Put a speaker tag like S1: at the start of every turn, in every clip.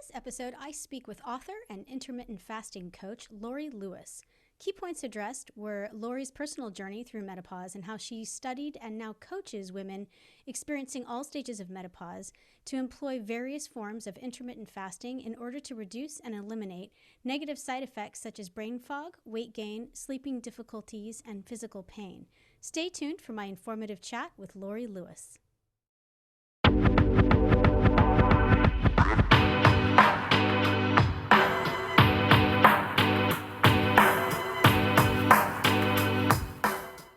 S1: this episode, I speak with author and intermittent fasting coach Laurie Lewis. Key points addressed were Laurie's personal journey through menopause and how she studied and now coaches women experiencing all stages of menopause to employ various forms of intermittent fasting in order to reduce and eliminate negative side effects such as brain fog, weight gain, sleeping difficulties, and physical pain. Stay tuned for my informative chat with Laurie Lewis.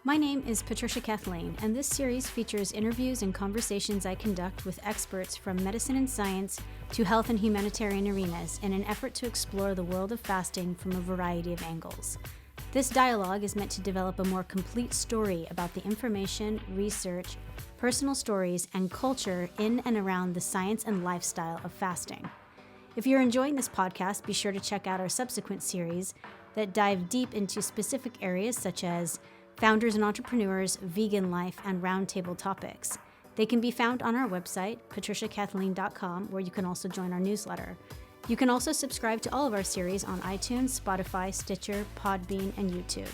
S1: My name is Patricia Kathleen, and this series features interviews and conversations I conduct with experts from medicine and science to health and humanitarian arenas in an effort to explore the world of fasting from a variety of angles. This dialogue is meant to develop a more complete story about the information, research, personal stories, and culture in and around the science and lifestyle of fasting. If you're enjoying this podcast, be sure to check out our subsequent series that dive deep into specific areas such as founders and entrepreneurs, vegan life, and roundtable topics. They can be found on our website, patriciakathleen.com, where you can also join our newsletter. You can also subscribe to all of our series on iTunes, Spotify, Stitcher, Podbean, and YouTube.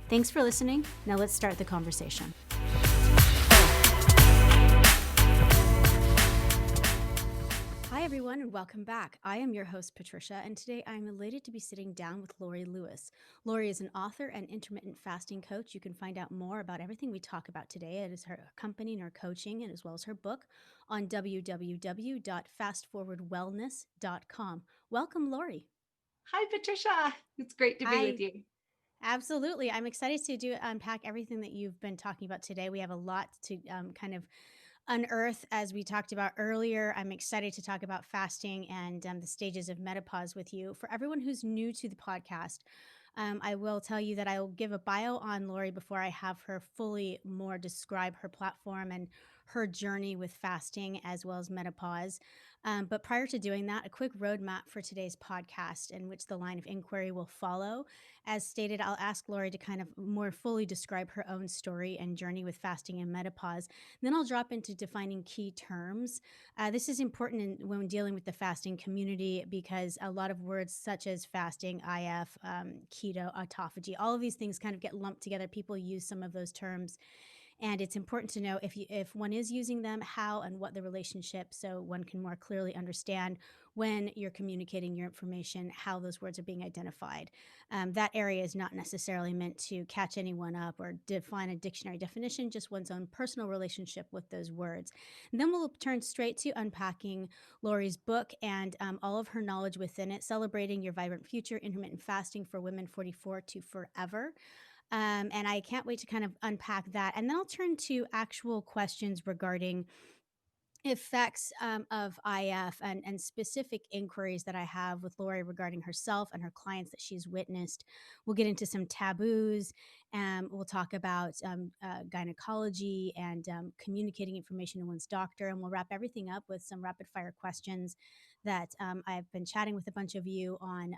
S1: Thanks for listening. Now let's start the conversation. Hi, everyone, and welcome back. I am your host, Patricia, and today I'm elated to be sitting down with Laurie Lewis. Laurie is an author and intermittent fasting coach. You can find out more about everything we talk about today. It is her company and her coaching, and as well as her book on www.fastforwardwellness.com. Welcome, Laurie.
S2: Hi, Patricia. It's great to be with
S1: Hi.
S2: you.
S1: Absolutely. I'm excited to unpack everything that you've been talking about today. We have a lot to kind of unearth, as we talked about earlier. I'm excited to talk about fasting and the stages of menopause with you. For everyone who's new to the podcast, I will tell you that I will give a bio on Laurie before I have her fully more describe her platform and her journey with fasting as well as menopause. But prior to doing that, a quick roadmap for today's podcast in which the line of inquiry will follow. As stated, I'll ask Laurie to kind of more fully describe her own story and journey with fasting and menopause. Then I'll drop into defining key terms. This is important when dealing with the fasting community because a lot of words such as fasting, IF, keto, autophagy, all of these things kind of get lumped together. People use some of those terms. And it's important to know if one is using them, how and what the relationship, so one can more clearly understand when you're communicating your information, how those words are being identified. That area is not necessarily meant to catch anyone up or define a dictionary definition, just one's own personal relationship with those words. And then we'll turn straight to unpacking Laurie's book and all of her knowledge within it, Celebrating Your Vibrant Future, Intermittent Fasting for Women 44 to Forever. And I can't wait to kind of unpack that. And then I'll turn to actual questions regarding effects of IF and specific inquiries that I have with Laurie regarding herself and her clients that she's witnessed. We'll get into some taboos. We'll talk about gynecology and communicating information to one's doctor. And we'll wrap everything up with some rapid fire questions that I've been chatting with a bunch of you on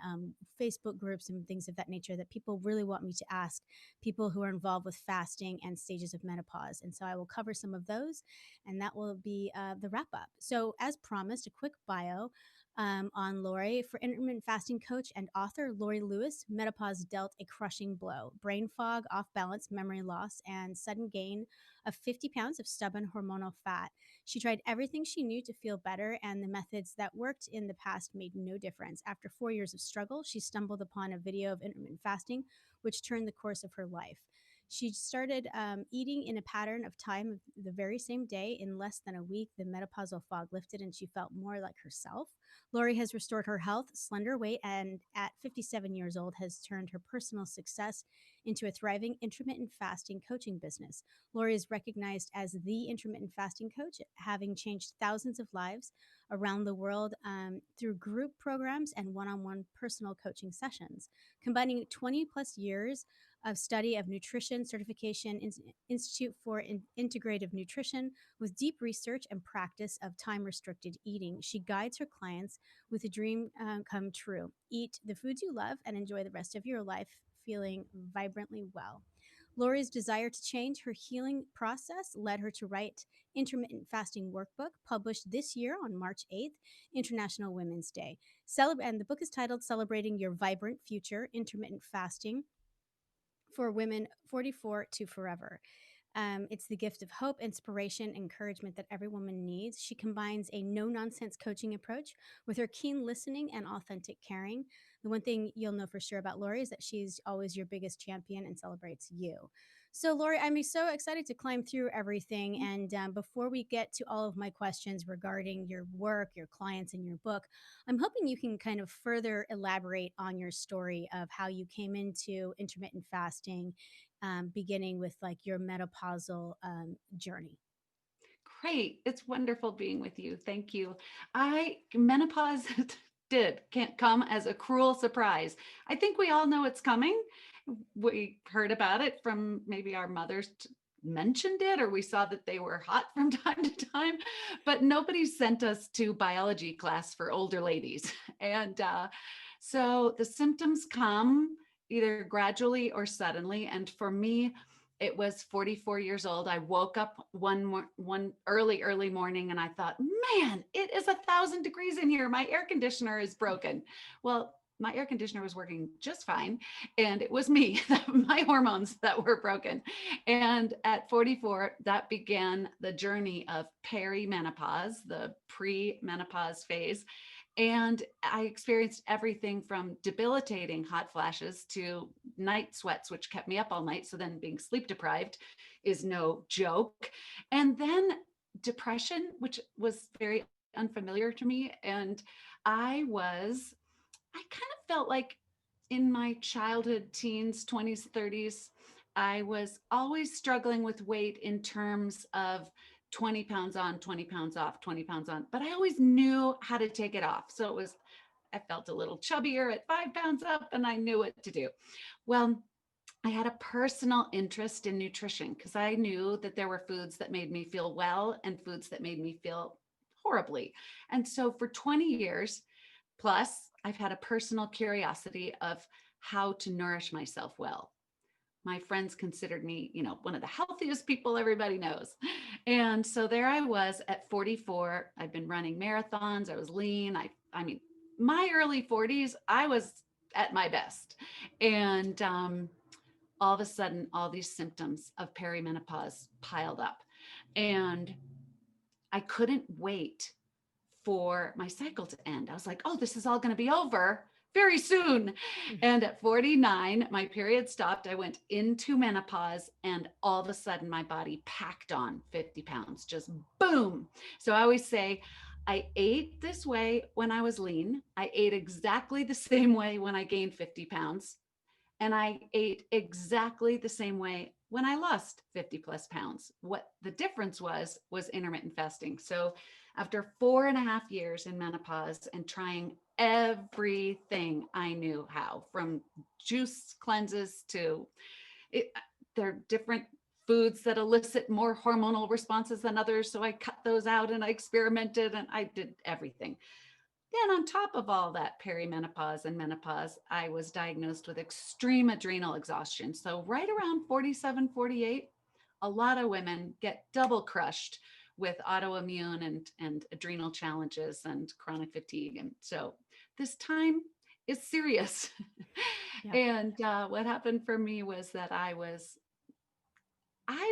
S1: Facebook groups and things of that nature that people really want me to ask people who are involved with fasting and stages of menopause. And so I will cover some of those, and that will be the wrap up. So, as promised, a quick bio on Laurie. For intermittent fasting coach and author Laurie Lewis, menopause dealt a crushing blow: brain fog, off balance, memory loss, and sudden gain of 50 pounds of stubborn hormonal fat. She tried everything she knew to feel better, and the methods that worked in the past made no difference. After 4 years of struggle, she stumbled upon a video of intermittent fasting, which turned the course of her life. She started eating in a pattern of time the very same day. In less than a week, the menopausal fog lifted and she felt more like herself. Laurie has restored her health, slender weight, and at 57 years old has turned her personal success into a thriving intermittent fasting coaching business. Laurie is recognized as the intermittent fasting coach, having changed thousands of lives around the world through group programs and one-on-one personal coaching sessions. Combining 20 plus years of study of nutrition certification, Institute for Integrative Nutrition, with deep research and practice of time-restricted eating, she guides her clients with a dream come true. Eat the foods you love and enjoy the rest of your life feeling vibrantly well. Laurie's desire to change her healing process led her to write Intermittent Fasting Workbook, published this year on March 8th, International Women's Day. And the book is titled Celebrating Your Vibrant Future, Intermittent Fasting for Women 44 to Forever. It's the gift of hope, inspiration, encouragement that every woman needs. She combines a no nonsense coaching approach with her keen listening and authentic caring. The one thing you'll know for sure about Laurie is that she's always your biggest champion and celebrates you. So, Laurie, I'm so excited to climb through everything. And before we get to all of my questions regarding your work, your clients, and your book, I'm hoping you can kind of further elaborate on your story of how you came into intermittent fasting, beginning with like your menopausal journey.
S2: Great. It's wonderful being with you. Thank you. I menopause can't come as a cruel surprise. I think we all know it's coming. We heard about it from maybe our mothers mentioned it, or we saw that they were hot from time to time, but nobody sent us to biology class for older ladies. And so the symptoms come either gradually or suddenly. And for me, it was 44 years old. I woke up one early morning and I thought, man, it is 1,000 degrees in here. My air conditioner is broken. Well, my air conditioner was working just fine. And it was me, my hormones that were broken. And at 44, that began the journey of perimenopause, the pre-menopause phase. And I experienced everything from debilitating hot flashes to night sweats, which kept me up all night. So then being sleep deprived is no joke. And then depression, which was very unfamiliar to me. And I kind of felt like in my childhood, teens, 20s, 30s, I was always struggling with weight in terms of 20 pounds on, 20 pounds off, 20 pounds on, but I always knew how to take it off. So I felt a little chubbier at 5 pounds up and I knew what to do. Well, I had a personal interest in nutrition because I knew that there were foods that made me feel well and foods that made me feel horribly. And so for 20 years, plus, I've had a personal curiosity of how to nourish myself well. My friends considered me, one of the healthiest people everybody knows. And so there I was at 44. I'd been running marathons. I was lean. I mean, my early 40s, I was at my best. And all of a sudden, all these symptoms of perimenopause piled up. And I couldn't wait for my cycle to end. I was like, oh, this is all going to be over very soon. And at 49, my period stopped. I went into menopause and all of a sudden my body packed on 50 pounds, just boom. So I always say, I ate this way when I was lean. I ate exactly the same way when I gained 50 pounds. And I ate exactly the same way when I lost 50 plus pounds. What the difference was intermittent fasting. So after 4.5 years in menopause and trying everything I knew how, from juice cleanses to there are different foods that elicit more hormonal responses than others. So I cut those out and I experimented and I did everything. Then on top of all that perimenopause and menopause, I was diagnosed with extreme adrenal exhaustion. So right around 47, 48, a lot of women get double crushed with autoimmune and adrenal challenges and chronic fatigue. And so this time is serious.
S1: Yeah.
S2: And what happened for me was that I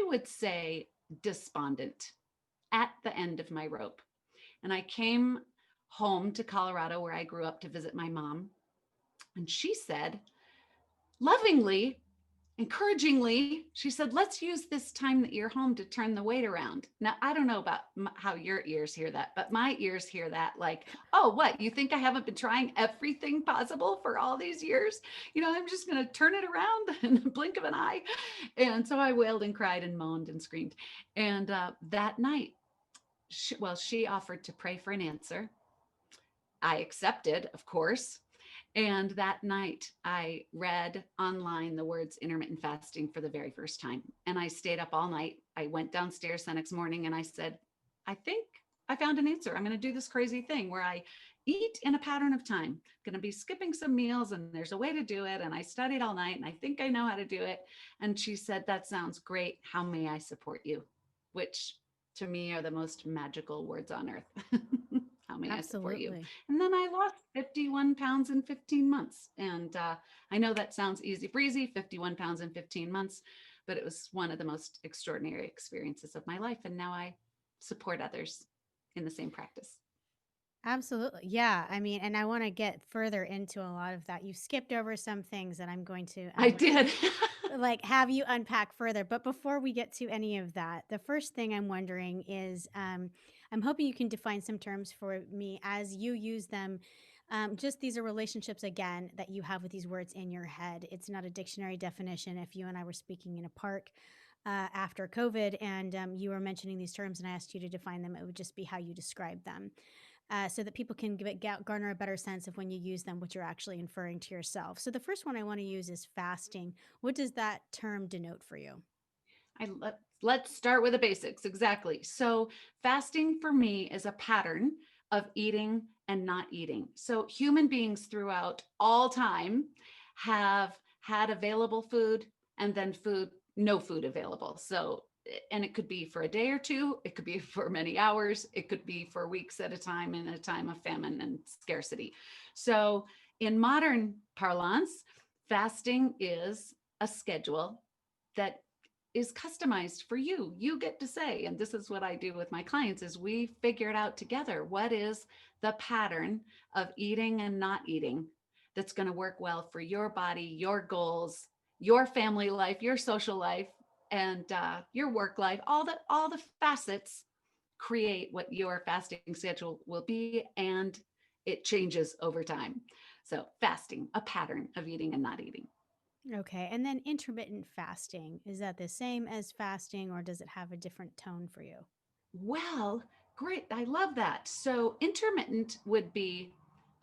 S2: would say, despondent at the end of my rope. And I came home to Colorado, where I grew up, to visit my mom. And she said, lovingly, encouragingly, she said, let's use this time that you're home to turn the weight around. Now, I don't know about how your ears hear that, but my ears hear that like, oh, what? You think I haven't been trying everything possible for all these years? I'm just going to turn it around in the blink of an eye. And so I wailed and cried and moaned and screamed. And that night, she offered to pray for an answer. I accepted, of course. And that night, I read online the words intermittent fasting for the very first time. And I stayed up all night. I went downstairs the next morning and I said, I think I found an answer. I'm going to do this crazy thing where I eat in a pattern of time. Going to be skipping some meals, and there's a way to do it. And I studied all night, and I think I know how to do it. And she said, that sounds great. How may I support you? Which to me are the most magical words on earth. How may I support you?
S1: Absolutely.
S2: And then I lost 51 pounds in 15 months. And I know that sounds easy breezy, 51 pounds in 15 months, but it was one of the most extraordinary experiences of my life. And now I support others in the same practice.
S1: Absolutely. Yeah. I mean, and I want to get further into a lot of that. You skipped over some things that I'm going to
S2: I did.
S1: like have you unpack further. But before we get to any of that, the first thing I'm wondering is I'm hoping you can define some terms for me as you use them. Just these are relationships again that you have with these words in your head. It's not a dictionary definition. If you and I were speaking in a park after COVID and you were mentioning these terms and I asked you to define them, it would just be how you describe them so that people can garner a better sense of when you use them, what you're actually inferring to yourself. So the first one I want to use is fasting. What does that term denote for you?
S2: Let's start with the basics. Exactly. So fasting for me is a pattern of eating and not eating. So human beings throughout all time have had available food and then no food available. So, and it could be for a day or two, it could be for many hours, it could be for weeks at a time in a time of famine and scarcity. So in modern parlance, fasting is a schedule that is customized for you. You get to say, and this is what I do with my clients, is we figure it out together. What is the pattern of eating and not eating that's going to work well for your body, your goals, your family life, your social life, and your work life? All the facets create what your fasting schedule will be, and it changes over time. So fasting, a pattern of eating and not eating.
S1: Okay. And then intermittent fasting. Is that the same as fasting or does it have a different tone for you?
S2: Well, great. I love that. So, intermittent would be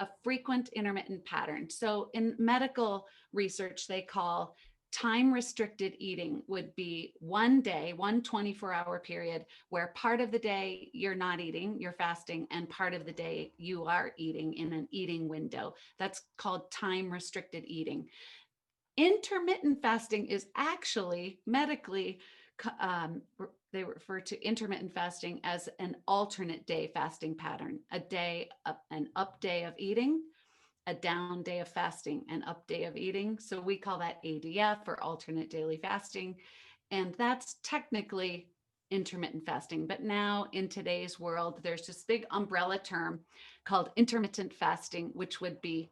S2: a frequent intermittent pattern. So, in medical research, they call time restricted eating would be one day, one 24-hour period where part of the day you're not eating, you're fasting, and part of the day you are eating in an eating window. That's called time restricted eating. Intermittent fasting is actually medically, um, they refer to intermittent fasting as an alternate day fasting pattern, an up day of eating, a down day of fasting, an up day of eating. So we call that ADF or alternate daily fasting. And that's technically intermittent fasting. But now in today's world, there's this big umbrella term called intermittent fasting, which would be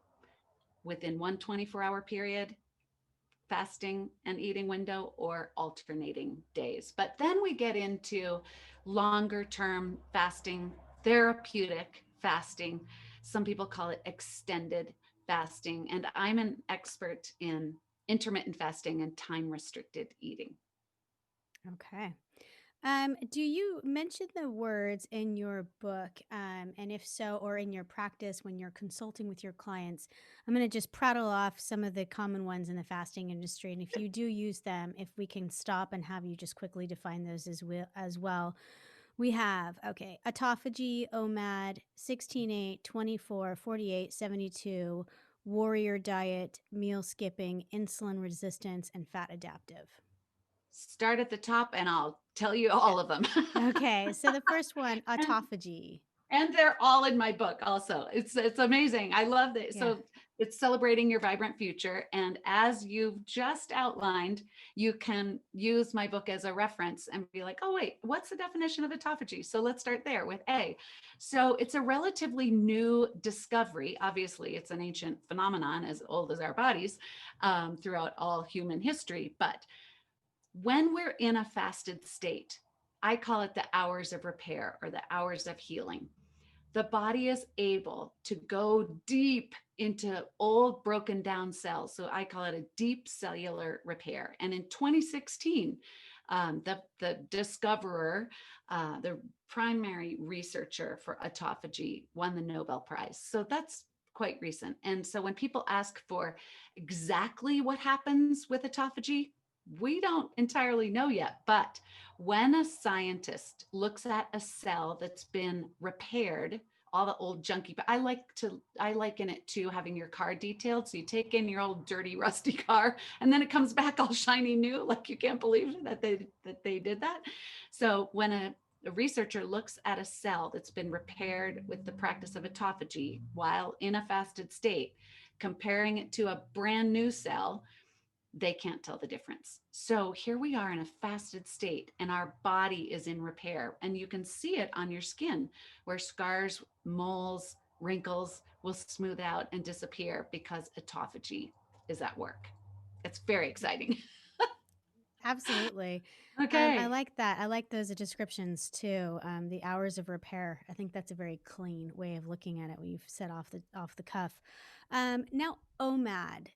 S2: within one 24-hour period fasting and eating window or alternating days. But then we get into longer term fasting, therapeutic fasting. Some people call it extended fasting. And I'm an expert in intermittent fasting and time restricted eating.
S1: Okay. Do you mention the words in your book? And if so, or in your practice when you're consulting with your clients, I'm going to just prattle off some of the common ones in the fasting industry. And if you do use them, if we can stop and have you just quickly define those as well. We have, okay, autophagy, OMAD, 16-8, 24, 48, 72, warrior diet, meal skipping, insulin resistance, and fat adaptive.
S2: Start at the top and I'll tell you all of them.
S1: Okay, so the first one,
S2: and
S1: autophagy.
S2: and they're all in my book also. It's amazing. I love that.
S1: Yeah.
S2: So it's celebrating your vibrant future, and as you've just outlined, you can use my book as a reference and be like, oh wait, what's the definition of autophagy? So let's start there with A. So it's a relatively new discovery. Obviously it's an ancient phenomenon as old as our bodies, throughout all human history. But when we're in a fasted state, I call it the hours of repair or the hours of healing. The body is able to go deep into old broken down cells. So I call it a deep cellular repair. And in 2016, the discoverer, the primary researcher for autophagy, won the Nobel Prize. So that's quite recent. And so when people ask for exactly what happens with autophagy, we don't entirely know yet. But when a scientist looks at a cell that's been repaired, all the old junky, but I liken it to having your car detailed. So you take in your old dirty, rusty car, and then it comes back all shiny new. Like you can't believe that they did that. So when a researcher looks at a cell that's been repaired with the practice of autophagy while in a fasted state, comparing it to a brand new cell, they can't tell the difference. So here we are in a fasted state, and our body is in repair. And you can see it on your skin where scars, moles, wrinkles will smooth out and disappear because autophagy is at work. It's very exciting.
S1: Absolutely. I
S2: Okay.
S1: like that. I like those descriptions too. The hours of repair. I think that's a very clean way of looking at it. What you've said off the cuff. Now, OMAD.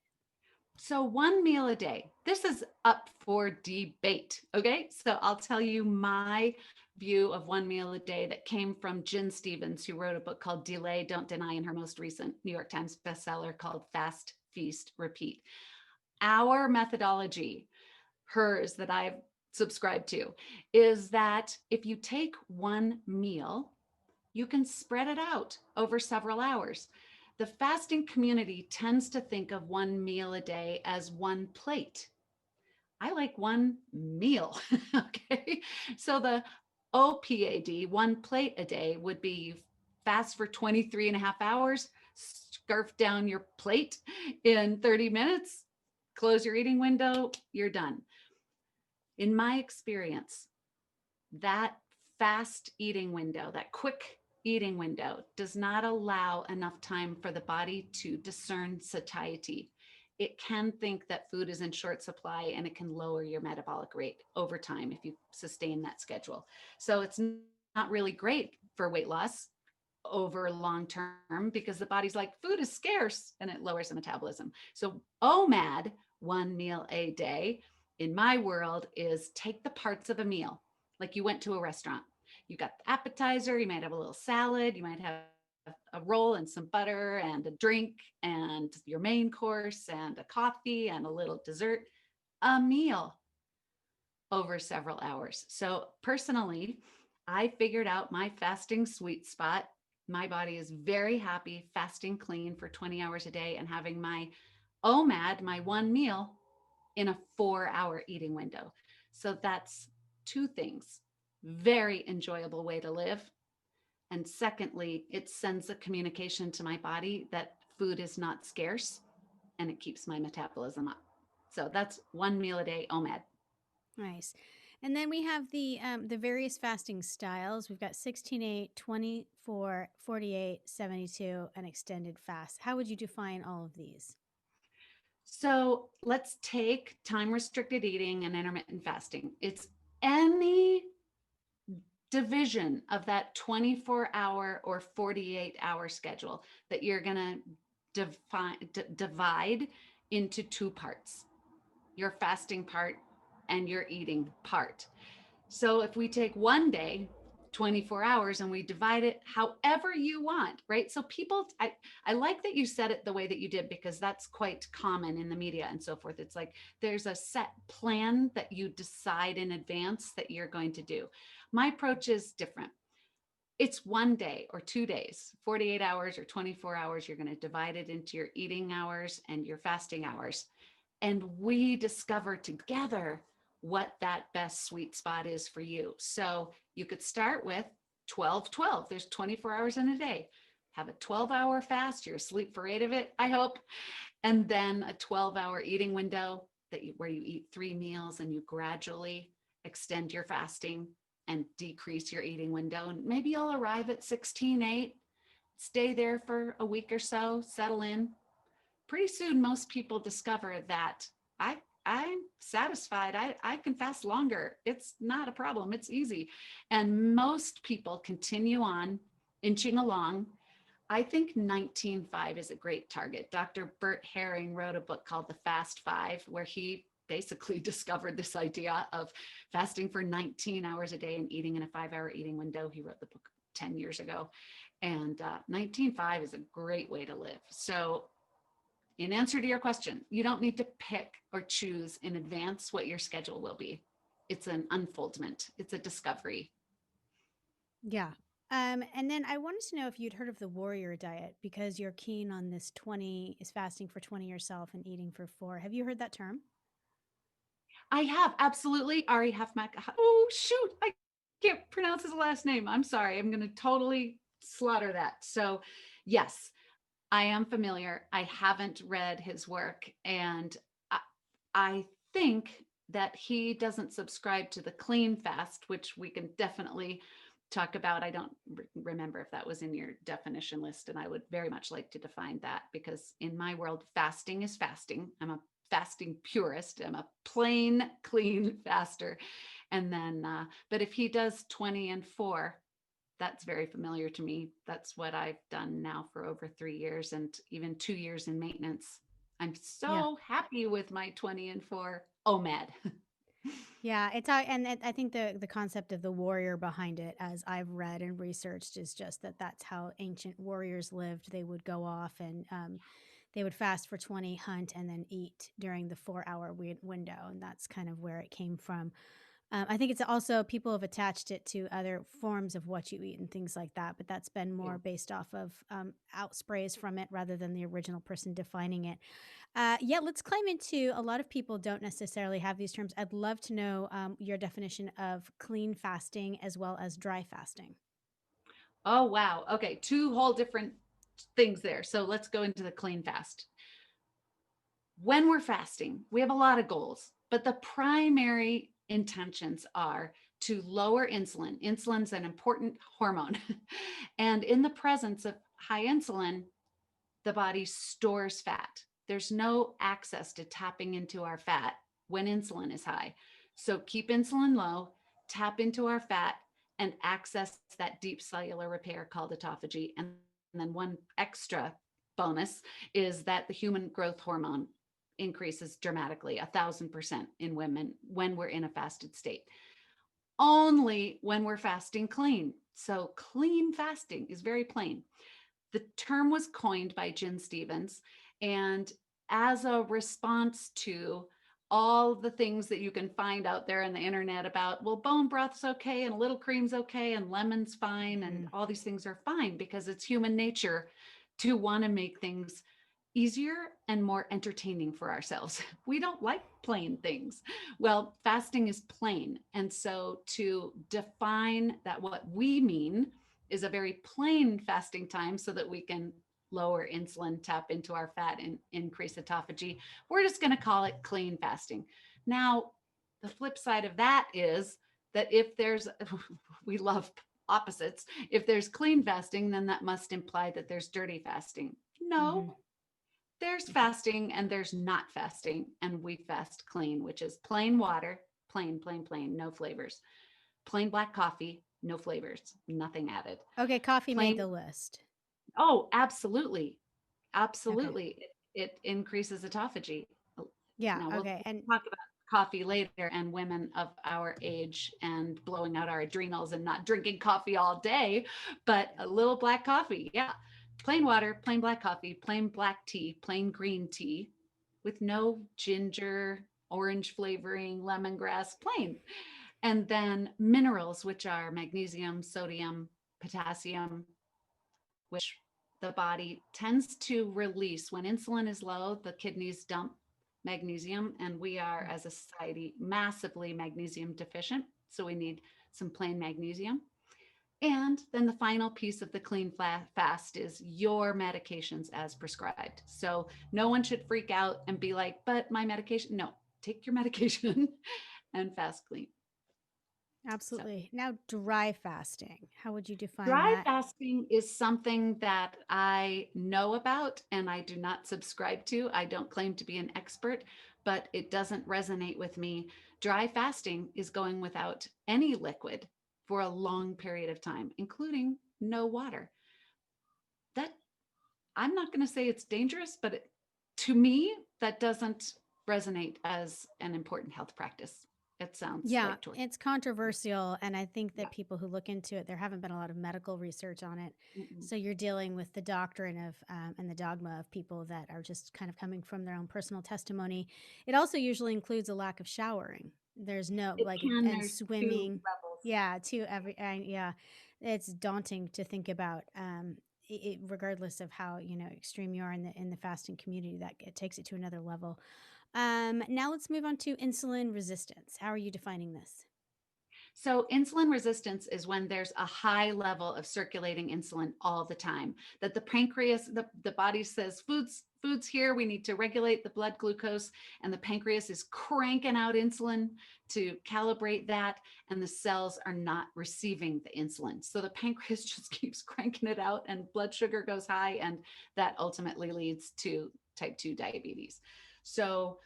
S2: So, one meal a day. This is up for debate. Okay. So, I'll tell you my view of one meal a day that came from Jen Stevens, who wrote a book called Delay, Don't Deny, in her most recent New York Times bestseller called Fast, Feast, Repeat. Our methodology, hers that I've subscribed to, is that if you take one meal, you can spread it out over several hours. The fasting community tends to think of one meal a day as one plate. I like one meal. Okay. So the OPAD, one plate a day, would be you fast for 23 and a half hours, scarf down your plate in 30 minutes, close your eating window, you're done. In my experience, that fast eating window, that quick eating window, does not allow enough time for the body to discern satiety. It can think that food is in short supply, and it can lower your metabolic rate over time if you sustain that schedule. So it's not really great for weight loss over long term because the body's like, food is scarce, and it lowers the metabolism. So OMAD, one meal a day, in my world is take the parts of a meal. Like you went to a restaurant, you got the appetizer, you might have a little salad, you might have a roll and some butter and a drink and your main course and a coffee and a little dessert, a meal over several hours. So personally, I figured out my fasting sweet spot. My body is very happy fasting clean for 20 hours a day and having my OMAD, my one meal, in a 4-hour eating window. So that's two things. Very enjoyable way to live. And secondly, it sends a communication to my body that food is not scarce, and it keeps my metabolism up. So that's one meal a day, OMAD.
S1: Nice. And then we have the various fasting styles. We've got 16-8, 24, 48, 72, and extended fast. How would you define all of these?
S2: So let's take time restricted eating and intermittent fasting. It's any division of that 24-hour or 48-hour schedule that you're going to divide into two parts, your fasting part and your eating part. So if we take one day, 24 hours, and we divide it however you want, right? So I like that you said it the way that you did, because that's quite common in the media and so forth. It's like there's a set plan that you decide in advance that you're going to do. My approach is different. It's one day or 2 days, 48 hours or 24 hours. You're going to divide it into your eating hours and your fasting hours. And we discover together what that best sweet spot is for you. So you could start with 12-12. There's 24 hours in a day. Have a 12-hour fast. You're asleep for 8 of it, I hope. And then a 12-hour eating window where you eat 3 meals and you gradually extend your fasting and decrease your eating window. And maybe you'll arrive at 16-8, stay there for a week or so, settle in. Pretty soon, most people discover that I I'm satisfied. I can fast longer. It's not a problem. It's easy. And most people continue on inching along. I think 19.5 is a great target. Dr. Bert Herring wrote a book called The Fast Five, where he basically discovered this idea of fasting for 19 hours a day and eating in a 5-hour eating window. He wrote the book 10 years ago. And 19.5 is a great way to live. So in answer to your question, you don't need to pick or choose in advance what your schedule will be. It's an unfoldment, it's a discovery.
S1: Yeah. And then I wanted to know if you'd heard of the warrior diet because you're keen on this 20 is fasting for 20 yourself and eating for 4. Have you heard that term?
S2: I have absolutely Ari Hefmack. Oh shoot, I can't pronounce his last name. I'm sorry. I'm going to totally slaughter that. So, yes, I am familiar. I haven't read his work, and I, I think that he doesn't subscribe to the clean fast, which we can definitely talk about. I don't remember if that was in your definition list, and I would very much like to define that because in my world, fasting is fasting. I'm a fasting purist. I'm a plain clean faster. And then, but if he does 20 and 4, that's very familiar to me. That's what I've done now for over 3 years and even 2 years in maintenance. I'm
S1: Yeah.
S2: so happy with my 20 and 4 OMAD.
S1: Yeah, I think the concept of the warrior behind it, as I've read and researched, is just that that's how ancient warriors lived. They would go off and they would fast for 20, hunt, and then eat during the 4 hour window, and that's kind of where it came from. I think it's also people have attached it to other forms of what you eat and things like that, but that's been
S2: Yeah.
S1: more based off of outsprays from it rather than the original person defining it. Yeah, let's climb into a lot of people don't necessarily have these terms. I'd love to know your definition of clean fasting as well as dry fasting.
S2: Oh, wow. Okay. Two whole different things there. So let's go into the clean fast. When we're fasting, we have a lot of goals, but the primary intentions are to lower insulin. Insulin's an important hormone. And in the presence of high insulin, the body stores fat. There's no access to tapping into our fat when insulin is high. So keep insulin low, tap into our fat, and access that deep cellular repair called autophagy. And then one extra bonus is that the human growth hormone increases dramatically, 1,000% in women when we're in a fasted state. Only when we're fasting clean. So clean fasting is very plain. The term was coined by Jen Stevens, and as a response to all the things that you can find out there on the internet about, well, bone broth's okay and a little cream's okay and lemon's fine and
S1: Mhm.
S2: all these things are fine because it's human nature to want to make things easier and more entertaining for ourselves. We don't like plain things. Well, fasting is plain. And so to define that what we mean is a very plain fasting time so that we can lower insulin, tap into our fat, and increase autophagy. We're just going to call it clean fasting. Now, the flip side of that is that if there's, we love opposites. If there's clean fasting, then that must imply that there's dirty fasting.
S1: Mhm.
S2: No, there's fasting and there's not fasting. And we fast clean, which is plain water, plain, no flavors. Plain black coffee, no flavors, nothing added.
S1: Okay, coffee made
S2: Plain,
S1: the list.
S2: oh, absolutely.
S1: Okay.
S2: Absolutely. It increases autophagy.
S1: Yeah.
S2: Now
S1: Okay.
S2: we'll
S1: And
S2: talk about coffee later and women of our age and blowing out our adrenals and not drinking coffee all day, but a little black coffee. Yeah. Plain water, plain black coffee, plain black tea, plain green tea with no ginger, orange flavoring, lemongrass, plain. And then minerals, which are magnesium, sodium, potassium, which the body tends to release when insulin is low. The kidneys dump magnesium, and we are, as a society, massively magnesium deficient. So we need some plain magnesium. And then the final piece of the clean fast is your medications as prescribed. So no one should freak out and be like, but my medication, no, take your medication and fast clean. So
S1: absolutely. Now, dry fasting. How would you define
S2: dry
S1: that?
S2: fasting is something that I know about and I do not subscribe to. I don't claim to be an expert, but it doesn't resonate with me. Dry fasting is going without any liquid for a long period of time, including no water. That I'm not going to say it's dangerous, but to me, that doesn't resonate as an important health practice. It sounds
S1: Yeah,
S2: like torture.
S1: it's controversial, and I think
S2: Yeah.
S1: that people who look into it, there haven't been a lot of medical research on it.
S2: Mm-mm.
S1: So you're dealing with the doctrine of and the dogma of people that are just kind of coming from their own personal testimony. It also usually includes a lack of showering. There's no
S2: It
S1: like
S2: can,
S1: and
S2: there's two
S1: swimming.
S2: levels.
S1: Yeah, to every yeah. it's daunting to think about. Regardless of how extreme you are in the fasting community, that it takes it to another level. Now let's move on to insulin resistance. How are you defining this?
S2: So, insulin resistance is when there's a high level of circulating insulin all the time, that the pancreas, the body says, food's here, we need to regulate the blood glucose, and the pancreas is cranking out insulin to calibrate that, and the cells are not receiving the insulin. So, the pancreas just keeps cranking it out, and blood sugar goes high, and that ultimately leads to type 2 diabetes. So,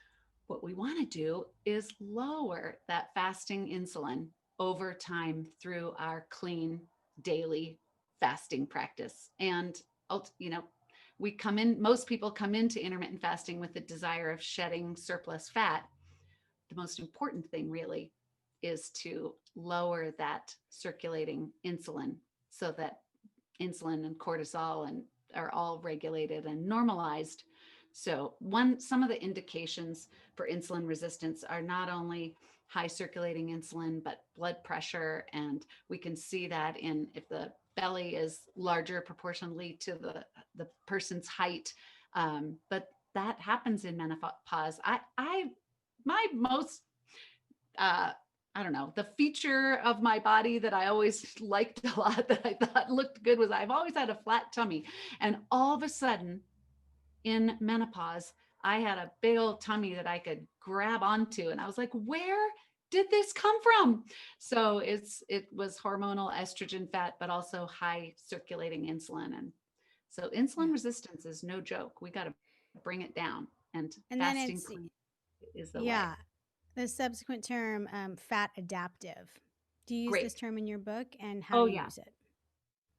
S2: what we want to do is lower that fasting insulin over time through our clean daily fasting practice. And, you know, most people come into intermittent fasting with the desire of shedding surplus fat. The most important thing, really, is to lower that circulating insulin so that insulin and cortisol and are all regulated and normalized. So some of the indications for insulin resistance are not only high circulating insulin, but blood pressure. And we can see that in if the belly is larger proportionally to the person's height. But that happens in menopause. My most uh, I don't know, the feature of my body that I always liked a lot that I thought looked good was I've always had a flat tummy. And all of a sudden in menopause, I had a big old tummy that I could grab onto. And I was like, where did this come from? So it was hormonal estrogen fat, but also high circulating insulin. And so insulin
S1: Yeah.
S2: resistance is no joke. We got to bring it down. And
S1: And then
S2: fasting
S1: it's
S2: is the way.
S1: yeah, the subsequent term, fat adaptive. Do you use this
S2: Great.
S1: term in your book, and how do
S2: Oh,
S1: you
S2: yeah.
S1: use it?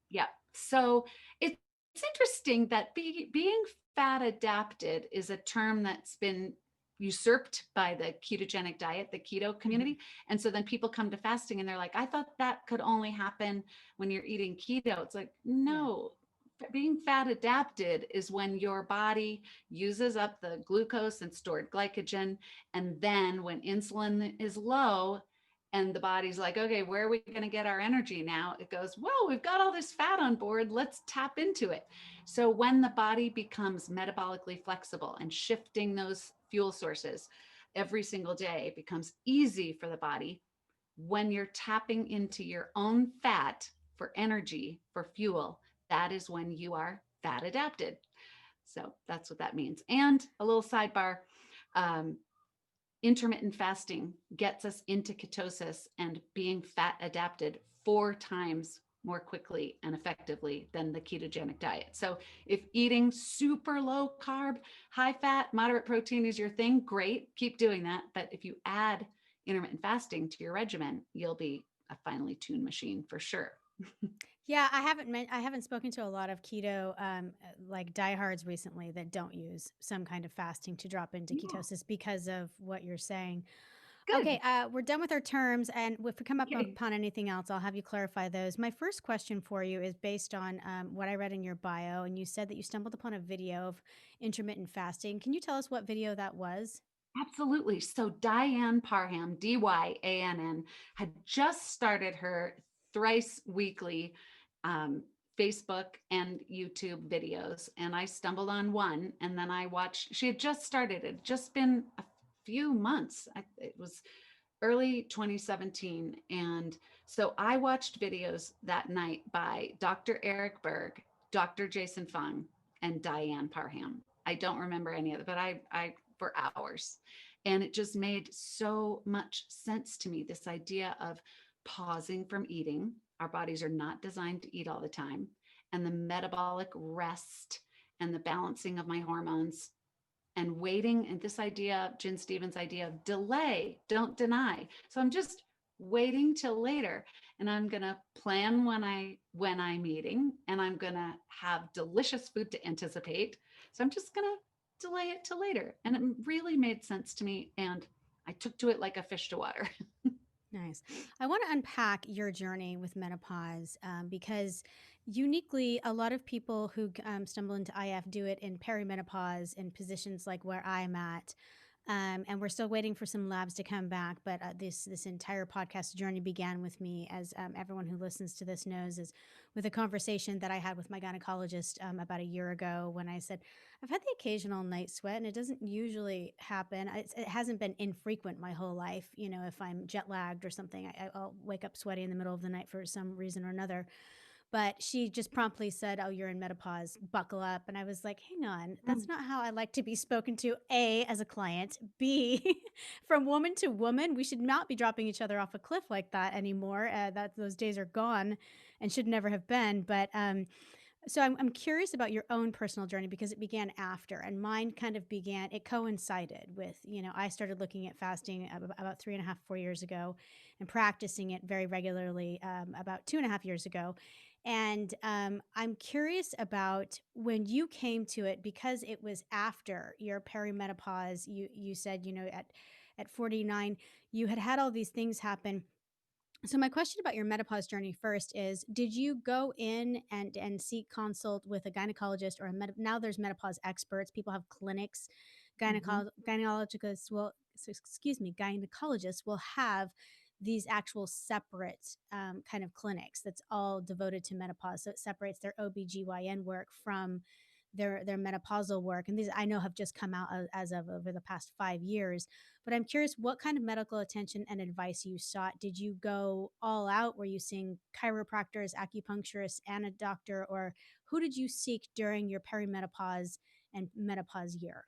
S2: Yeah. So it's interesting that being fat adapted is a term that's been usurped by the ketogenic diet, the keto
S1: Mhm.
S2: community. And so then people come to fasting and they're like, I thought that could only happen when you're eating keto. It's like,
S1: Yeah.
S2: no. Being fat adapted is when your body uses up the glucose and stored glycogen. And then when insulin is low, and the body's like, okay, where are we going to get our energy now? It goes, whoa, we've got all this fat on board. Let's tap into it. So when the body becomes metabolically flexible and shifting those fuel sources every single day, it becomes easy for the body. When you're tapping into your own fat for energy, for fuel, that is when you are fat adapted. So that's what that means. And a little sidebar, um, intermittent fasting gets us into ketosis and being fat adapted 4 times more quickly and effectively than the ketogenic diet. So, if eating super low carb, high fat, moderate protein is your thing, great, keep doing that. But if you add intermittent fasting to your regimen, you'll be a finely tuned machine for sure.
S1: Yeah, I haven't spoken to a lot of keto like diehards recently that don't use some kind of fasting to drop into
S2: Yeah,
S1: ketosis because of what you're saying. Okay,
S2: good.
S1: we're done with our terms, and if we come up
S2: Yay.
S1: upon anything else, I'll have you clarify those. My first question for you is based on what I read in your bio, and you said that you stumbled upon a video of intermittent fasting. Can you tell us what video that was?
S2: Absolutely. So Diane Parham, Dyann, had just started her thrice weekly Facebook and YouTube videos. And I stumbled on one and then I watched, she had just started, it had just been a few months. It was early 2017. And so I watched videos that night by Dr. Eric Berg, Dr. Jason Fung, and Diane Parham. I don't remember any of it, but I for hours. And it just made so much sense to me, this idea of pausing from eating. Our bodies are not designed to eat all the time. And the metabolic rest and the balancing of my hormones and waiting, and this idea, Jen Stevens' idea of delay, don't deny. So I'm just waiting till later, and I'm gonna plan when I'm eating, and I'm gonna have delicious food to anticipate. So I'm just gonna delay it till later, and it really made sense to me, and I took to it like a fish to water.
S1: Nice. I want to unpack your journey with menopause because uniquely, a lot of people who stumble into IF do it in perimenopause in positions like where I'm at. And we're still waiting for some labs to come back. But this entire podcast journey began with me, as everyone who listens to this knows, is with a conversation that I had with my gynecologist about a year ago when I said, I've had the occasional night sweat, and it doesn't usually happen. It hasn't been infrequent my whole life. You know, if I'm jet lagged or something, I'll wake up sweaty in the middle of the night for some reason or another. But she just promptly said, "Oh, you're in menopause. Buckle up." And I was like, "Hang on. That's
S2: Mm.
S1: not how I like to be spoken to, A, as a client, B, from woman to woman. We should not be dropping each other off a cliff like that anymore. That those days are gone and should never have been." But so I'm curious about your own personal journey because it began after, and mine kind of began, it coincided with, I started looking at fasting about 3.5, 4 years ago, and practicing it very regularly about 2.5 years ago. And I'm curious about when you came to it, because it was after your perimenopause. You said, at 49, you had had all these things happen. So my question about your menopause journey first is, did you go in and seek consult with a gynecologist or now there's menopause experts, people have clinics,
S2: Mhm.
S1: gynecologists will, excuse me, gynecologists will have these actual separate kind of clinics that's all devoted to menopause. So it separates their OBGYN work from their menopausal work. And these I know have just come out as of over the past 5 years. But I'm curious what kind of medical attention and advice you sought. Did you go all out? Were you seeing chiropractors, acupuncturists, and a doctor? Or who did you seek during your perimenopause and menopause year?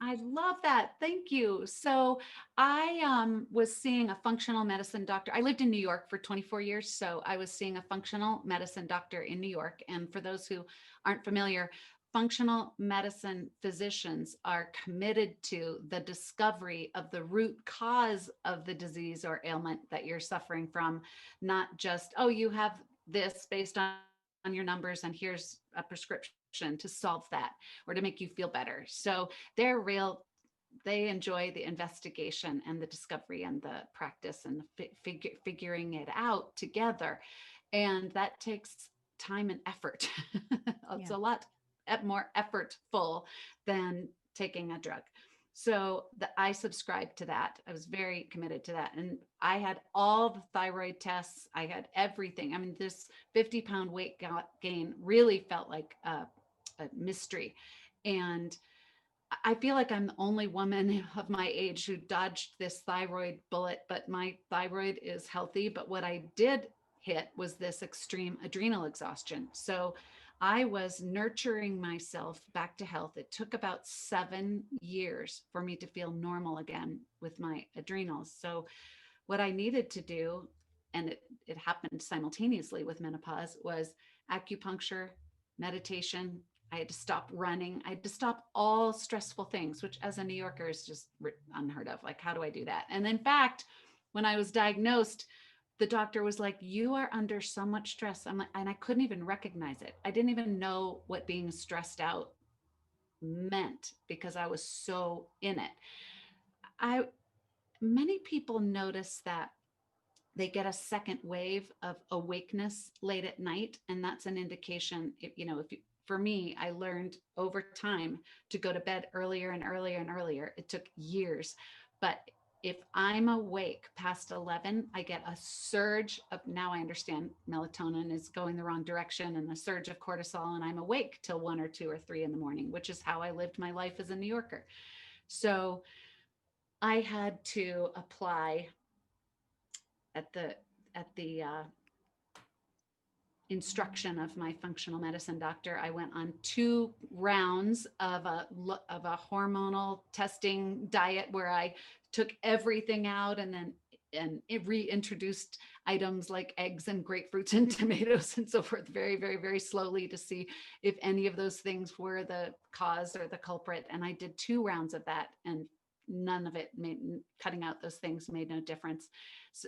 S2: I love that. Thank you. So I was seeing a functional medicine doctor. I lived in New York for 24 years. So I was seeing a functional medicine doctor in New York. And for those who aren't familiar, functional medicine physicians are committed to the discovery of the root cause of the disease or ailment that you're suffering from, not just, oh, you have this based on your numbers, and here's a prescription to solve that or to make you feel better. So they're real, they enjoy the investigation and the discovery and the practice and the figuring it out together, and that takes time and effort. It's
S1: Yeah.
S2: a lot more effortful than taking a drug. So I subscribed to that. I was very committed to that. And I had all the thyroid tests. I had everything. I mean, this 50-pound weight gain really felt like a mystery. And I feel like I'm the only woman of my age who dodged this thyroid bullet, but my thyroid is healthy. But what I did hit was this extreme adrenal exhaustion. So I was nurturing myself back to health. It took about 7 years for me to feel normal again with my adrenals. So what I needed to do, and it happened simultaneously with menopause, was acupuncture, meditation. I had to stop running. I had to stop all stressful things, which as a New Yorker is just unheard of. Like, how do I do that? And in fact, when I was diagnosed, the doctor was like, "You are under so much stress." I'm like, and I couldn't even recognize it. I didn't even know what being stressed out meant because I was so in it. I Many people notice that they get a second wave of awakeness late at night, and that's an indication. If you, for me, I learned over time to go to bed earlier and earlier and earlier. It took years, but if I'm awake past 11, I get a surge of, now I understand melatonin is going the wrong direction, and a surge of cortisol, and I'm awake till 1 or 2 or 3 in the morning, which is how I lived my life as a New Yorker. So I had to apply at the instruction of my functional medicine doctor. I went on 2 rounds of a hormonal testing diet where I took everything out and then and it reintroduced items like eggs and grapefruits and tomatoes and so forth, very, very, very slowly, to see if any of those things were the cause or the culprit. And I did 2 rounds of that, and none of it made, cutting out those things made no difference.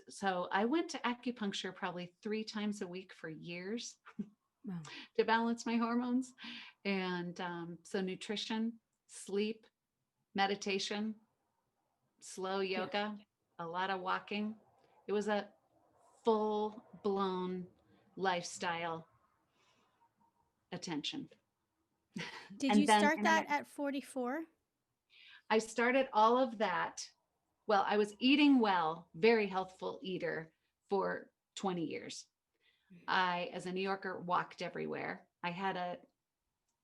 S2: So I went to acupuncture probably 3 times a week for years
S1: Wow.
S2: to balance my hormones. And so nutrition, sleep, meditation, slow
S1: Yeah.
S2: yoga, a lot of walking. It was a full blown lifestyle attention.
S1: Did
S2: And
S1: you
S2: then
S1: start that at 44?
S2: I started all of that. Well, I was eating well, very healthful eater for 20 years. I, as a New Yorker, walked everywhere. I had a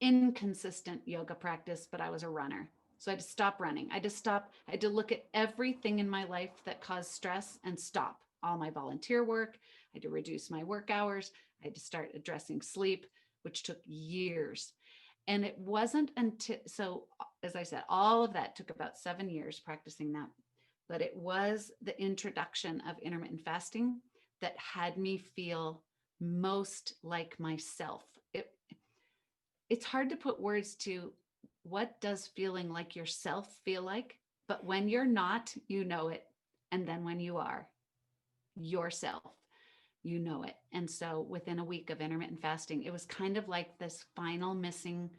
S2: inconsistent yoga practice, but I was a runner. So I had to stop running. I had to look at everything in my life that caused stress and stop all my volunteer work. I had to reduce my work hours. I had to start addressing sleep, which took years. And it wasn't until, so as I said, all of that took about 7 years practicing that. But it was the introduction of intermittent fasting that had me feel most like myself. It's hard to put words to what does feeling like yourself feel like, but when you're not, you know it. And then when you are yourself, you know it. And so within a week of intermittent fasting, it was kind of like this final missing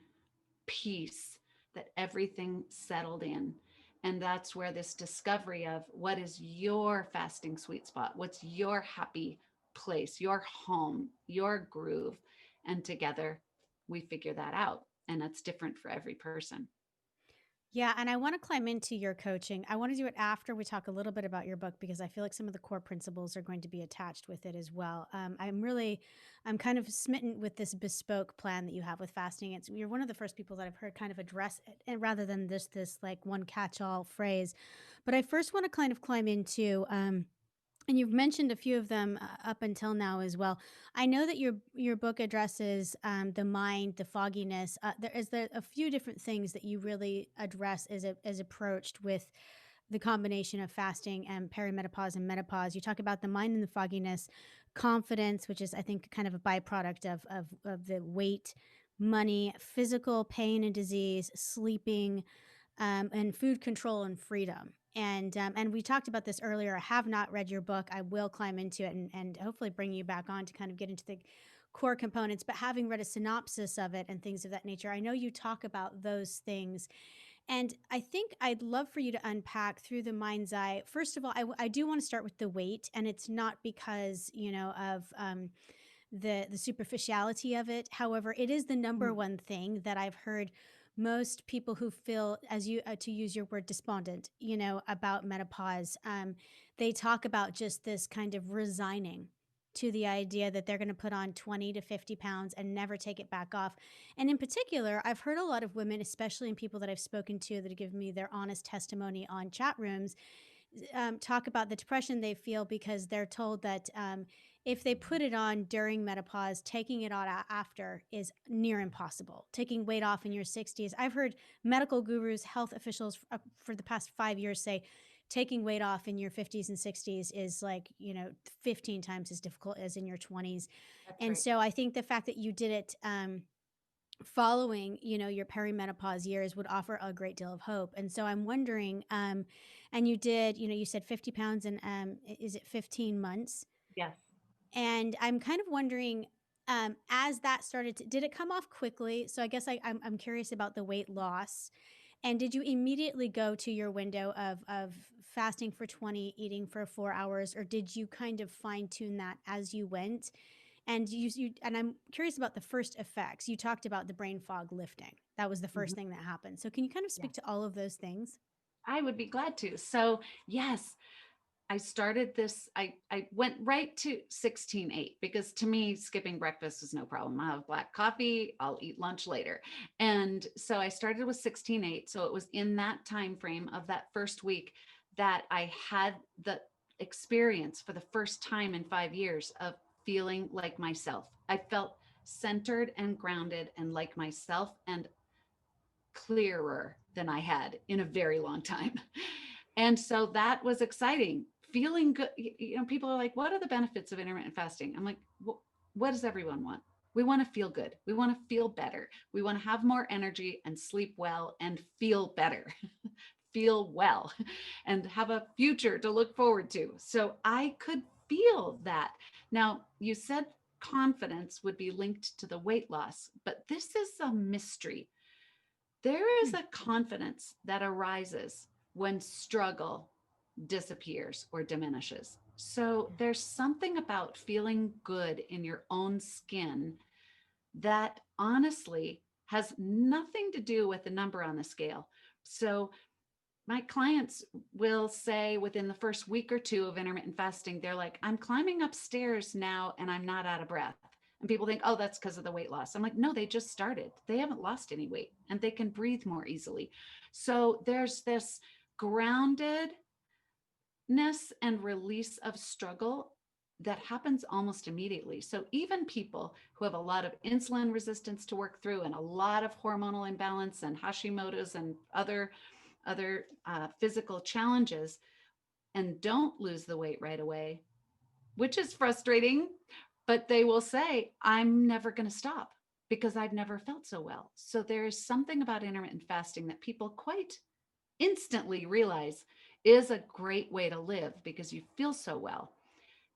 S2: piece that everything settled in. And that's where this discovery of what is your fasting sweet spot, what's your happy place, your home, your groove. And together we figure that out. And that's different for every person.
S1: Yeah, and I want to climb into your coaching. I want to do it after we talk a little bit about your book because I feel like some of the core principles are going to be attached with it as well. I'm kind of smitten with this bespoke plan that you have with fasting. You're one of the first people that I've heard kind of address it, and rather than this like one catch-all phrase. But I first want to kind of climb into and you've mentioned a few of them up until now as well. I know that your book addresses the mind, the fogginess. There a few different things that you really address as approached with the combination of fasting and perimenopause and menopause. You talk about the mind and the fogginess, confidence, which is I think kind of a byproduct of the weight, money, physical pain and disease, sleeping, and food control and freedom. And we talked about this earlier. I have not read your book. I will climb into it and hopefully bring you back on to kind of get into the core components. But having read a synopsis of it and things of that nature, I know you talk about those things. And I think I'd love for you to unpack through the mind's eye. First of all, I do want to start with the weight, and it's not because of the superficiality of it. However, it is the number
S2: Mm.
S1: one thing that I've heard most people who feel, as you to use your word, despondent, about menopause. They talk about just this kind of resigning to the idea that they're going to put on 20 to 50 pounds and never take it back off. And in particular, I've heard a lot of women, especially in people that I've spoken to that have given me their honest testimony on chat rooms, talk about the depression they feel because they're told that if they put it on during menopause, taking it on after is near impossible. Taking weight off in your 60s. I've heard medical gurus, health officials for the past 5 years say taking weight off in your 50s and 60s is like, 15 times as difficult as in your 20s.
S2: That's
S1: And
S2: right.
S1: so I think the fact that you did it following your perimenopause years would offer a great deal of hope. And so I'm wondering, and you did, you said 50 pounds and is it 15 months?
S2: Yes.
S1: And I'm kind of wondering, as that started did it come off quickly? So I guess I'm curious about the weight loss. And did you immediately go to your window of fasting for 20, eating for 4 hours, or did you kind of fine tune that as you went? And and I'm curious about the first effects. You talked about the brain fog lifting. That was the first
S2: Mhm.
S1: thing that happened. So can you kind of
S2: Yeah.
S1: speak to all of those things?
S2: I would be glad to. So, yes, I started this. I went right to 16:8 because to me, skipping breakfast is no problem. I have black coffee, I'll eat lunch later. And so I started with 16:8. So it was in that time frame of that first week that I had the experience for the first time in 5 years of feeling like myself. I felt centered and grounded and like myself and clearer than I had in a very long time. And so that was exciting. Feeling good. People are like, what are the benefits of intermittent fasting? I'm like, what does everyone want? We want to feel good. We want to feel better. We want to have more energy and sleep well and feel better, feel well, and have a future to look forward to. So I could feel that. Now, you said confidence would be linked to the weight loss, but this is a mystery. There is
S1: Hmm.
S2: a confidence that arises when struggle disappears or diminishes. So there's something about feeling good in your own skin that honestly has nothing to do with the number on the scale. So my clients will say within the first week or two of intermittent fasting, they're like, I'm climbing upstairs now and I'm not out of breath. And people think, oh, that's because of the weight loss. I'm like, no, they just started. They haven't lost any weight and they can breathe more easily. So there's this groundedness and release of struggle that happens almost immediately. So even people who have a lot of insulin resistance to work through and a lot of hormonal imbalance and Hashimoto's and other physical challenges and don't lose the weight right away, which is frustrating, but they will say, I'm never going to stop because I've never felt so well. So there is something about intermittent fasting that people quite instantly realize is a great way to live because you feel so well.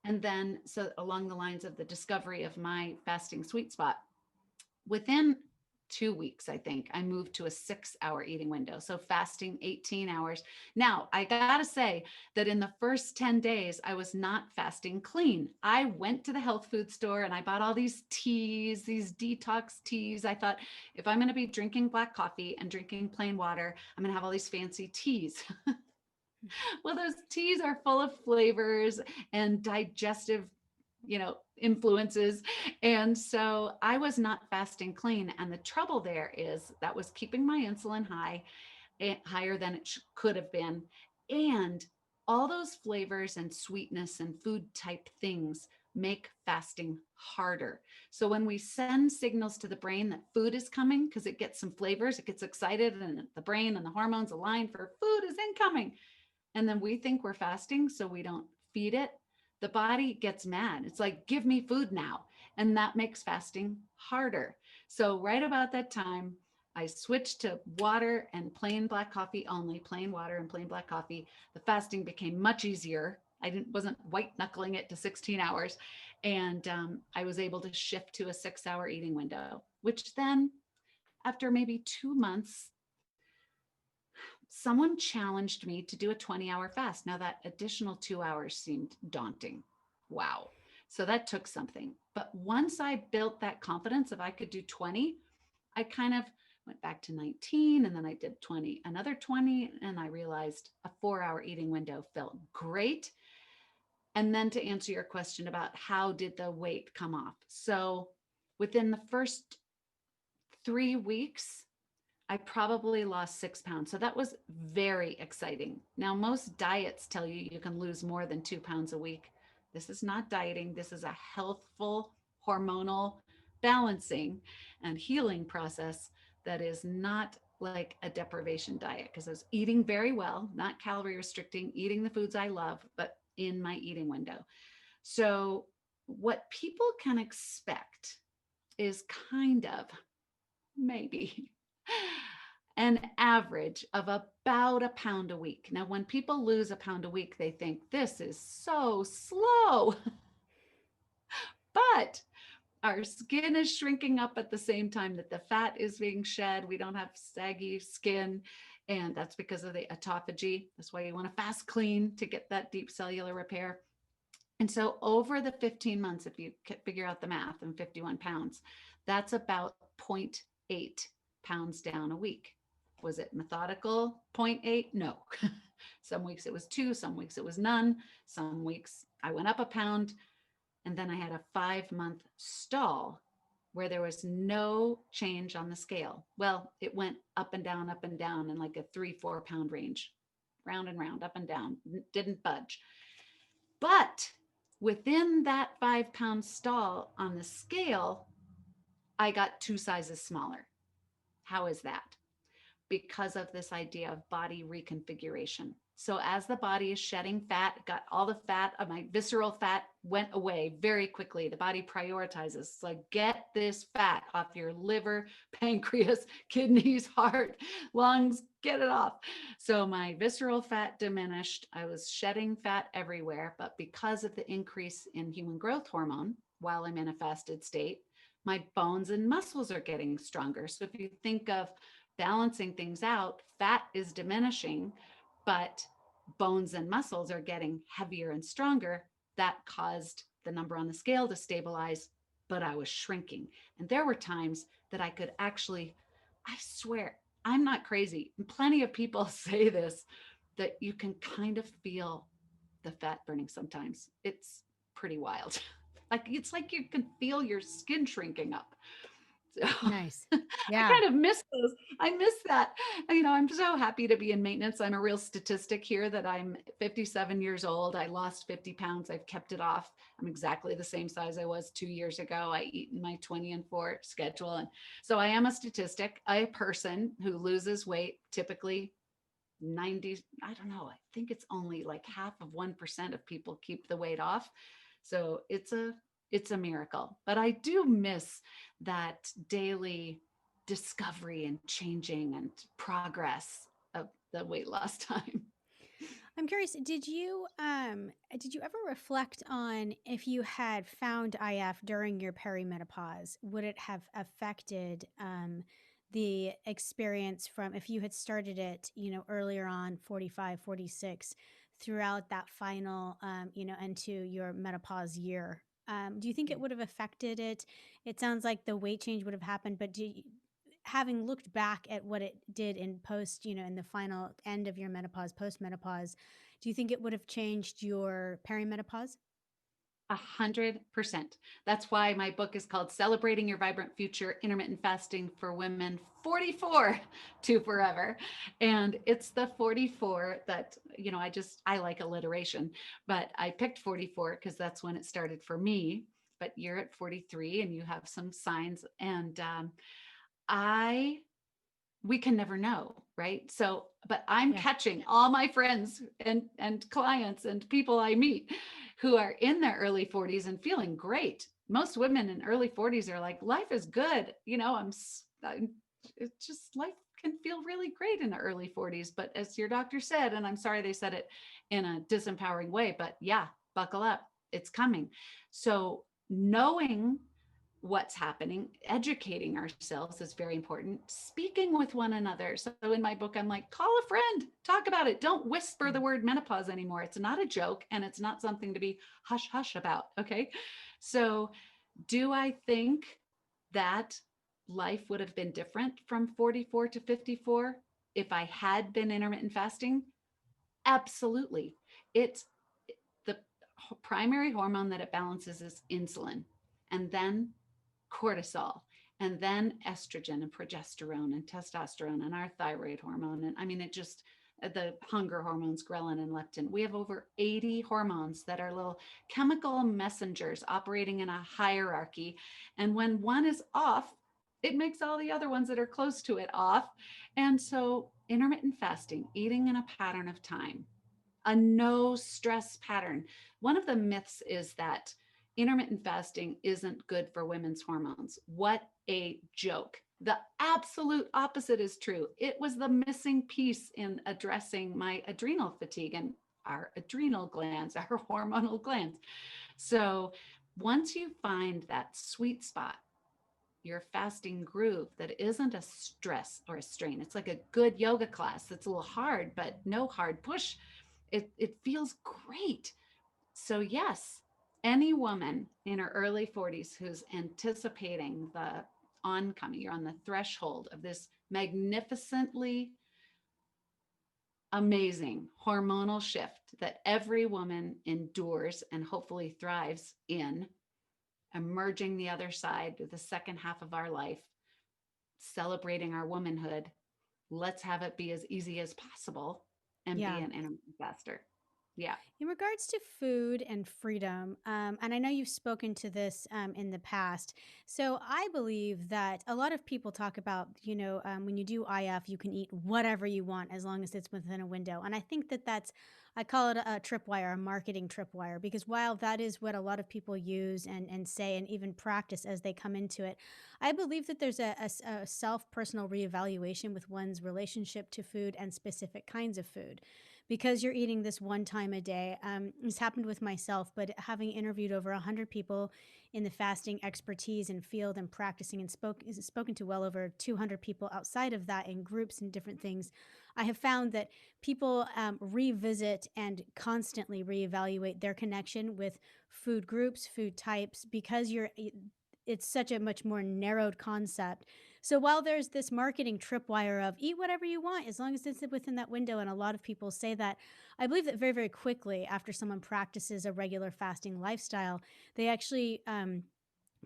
S2: And then, so along the lines of the discovery of my fasting sweet spot, within 2 weeks, I think, I moved to a 6 hour eating window. So fasting 18 hours. Now, I got to say that in the first 10 days, I was not fasting clean. I went to the health food store and I bought all these teas, these detox teas. I thought, if I'm going to be drinking black coffee and drinking plain water, I'm going to have all these fancy teas. Well, those teas are full of flavors and digestive, influences. And so I was not fasting clean. And the trouble there is that was keeping my insulin high, higher than it could have been. And all those flavors and sweetness and food type things make fasting harder. So when we send signals to the brain that food is coming because it gets some flavors, it gets excited and the brain and the hormones align for food is incoming, and then we think we're fasting so we don't feed it, the body gets mad. It's like, give me food now. And that makes fasting harder. So, right about that time, I switched to water and plain black coffee only, plain water and plain black coffee. The fasting became much easier. Wasn't white knuckling it to 16 hours. And I was able to shift to a 6 hour eating window, which then, after maybe 2 months, someone challenged me to do a 20-hour fast. Now, that additional 2 hours seemed daunting. Wow. So that took something. But once I built that confidence, if I could do 20, I kind of went back to 19 and then I did 20, another 20. And I realized a 4 hour eating window felt great. And then to answer your question about how did the weight come off? So within the first 3 weeks, I probably lost 6 pounds. So that was very exciting. Now, most diets tell you you can lose more than 2 pounds a week. This is not dieting. This is a healthful hormonal balancing and healing process that is not like a deprivation diet because I was eating very well, not calorie restricting, eating the foods I love, but in my eating window. So, what people can expect is kind of maybe an average of about a pound a week. Now, when people lose a pound a week, they think this is so slow, but our skin is shrinking up at the same time that the fat is being shed. We don't have saggy skin. And that's because of the autophagy. That's why you want to fast clean to get that deep cellular repair. And so over the 15 months, if you figure out the math and 51 pounds, that's about zero point 0.8 pounds down a week. Was it methodical 0.8? No. Some weeks it was 2, some weeks it was none. Some weeks I went up a pound. And then I had a 5-month stall where there was no change on the scale. Well, it went up and down in like a 3-4 pound range, round and round, up and down, didn't budge. But within that 5 pound stall on the scale, I got 2 sizes smaller. How is that? Because of this idea of body reconfiguration. So as the body is shedding fat, got all the fat of my visceral fat went away very quickly. The body prioritizes. It's like, get this fat off your liver, pancreas, kidneys, heart, lungs, get it off. So my visceral fat diminished. I was shedding fat everywhere, but because of the increase in human growth hormone while I'm in a fasted state, my bones and muscles are getting stronger. So if you think of balancing things out, fat is diminishing, but bones and muscles are getting heavier and stronger. That caused the number on the scale to stabilize, but I was shrinking. And there were times that I could actually, I swear, I'm not crazy. Plenty of people say this, that you can kind of feel the fat burning sometimes. It's pretty wild. Like it's like you can feel your skin shrinking up. So
S1: Nice.
S2: I
S1: Yeah.
S2: kind of miss those. I miss that. I'm so happy to be in maintenance. I'm a real statistic here that I'm 57 years old. I lost 50 pounds. I've kept it off. I'm exactly the same size I was 2 years ago. I eat in my 20 and 4 schedule. And so I am a statistic, a person who loses weight typically 90, I don't know, I think it's only like half of 1% of people keep the weight off. So it's a miracle. But I do miss that daily discovery and changing and progress of the weight loss time.
S1: I'm curious, did you ever reflect on if you had found IF during your perimenopause, would it have affected the experience from if you had started it, earlier on 45, 46, throughout that final into your menopause year? Do you think
S2: Yeah.
S1: it would have affected it? It sounds like the weight change would have happened, but having looked back at what it did in post, in the final end of your menopause, post menopause, do you think it would have changed your perimenopause?
S2: 100%. That's why my book is called Celebrating Your Vibrant Future: Intermittent Fasting for Women 44 to Forever. And it's the 44 that, I like alliteration, but I picked 44 because that's when it started for me. But you're at 43 and you have some signs. And I we can never know, right? So but I'm
S1: Yeah.
S2: catching all my friends and clients and people I meet who are in their early 40s and feeling great. Most women in early 40s are like, life is good, I'm it's just life can feel really great in the early 40s. But as your doctor said, and I'm sorry they said it in a disempowering way, but yeah, buckle up, it's coming. So knowing what's happening, educating ourselves is very important, speaking with one another. So in my book, I'm like, call a friend, talk about it, don't whisper the
S1: Mm.
S2: word menopause anymore. It's not a joke and it's not something to be hush hush about. Okay, so do I think that life would have been different from 44 to 54 if I had been intermittent fasting? Absolutely. It's the primary hormone that it balances is insulin, and then cortisol, and then estrogen and progesterone and testosterone and our thyroid hormone. And I mean, it just, the hunger hormones, ghrelin and leptin. We have over 80 hormones that are little chemical messengers operating in a hierarchy. And when one is off, it makes all the other ones that are close to it off. And so, intermittent fasting, eating in a pattern of time, a no stress pattern. One of the myths is that intermittent fasting isn't good for women's hormones. What a joke. The absolute opposite is true. It was the missing piece in addressing my adrenal fatigue and our adrenal glands, our hormonal glands. So once you find that sweet spot, your fasting groove that isn't a stress or a strain, it's like a good yoga class that's a little hard, but no hard push. It feels great. So yes, any woman in her early 40s who's anticipating the oncoming, you're on the threshold of this magnificently amazing hormonal shift that every woman endures and hopefully thrives in, emerging the other side to the second half of our life, celebrating our womanhood. Let's have it be as easy as possible and be
S1: Yeah.
S2: an intermittent faster. Yeah.
S1: In regards to food and freedom, and I know you've spoken to this in the past, so I believe that a lot of people talk about, when you do IF, you can eat whatever you want as long as it's within a window. And I think that I call it a tripwire, a marketing tripwire, because while that is what a lot of people use and say and even practice as they come into it, I believe that there's a self personal reevaluation with one's relationship to food and specific kinds of food because you're eating this one time a day. This happened with myself, but having interviewed over 100 people in the fasting expertise and field and practicing and spoken to well over 200 people outside of that in groups and different things, I have found that people revisit and constantly reevaluate their connection with food groups, food types, because it's such a much more narrowed concept So while there's this marketing tripwire of eat whatever you want as long as it's within that window, and a lot of people say that, I believe that very, very quickly after someone practices a regular fasting lifestyle, they actually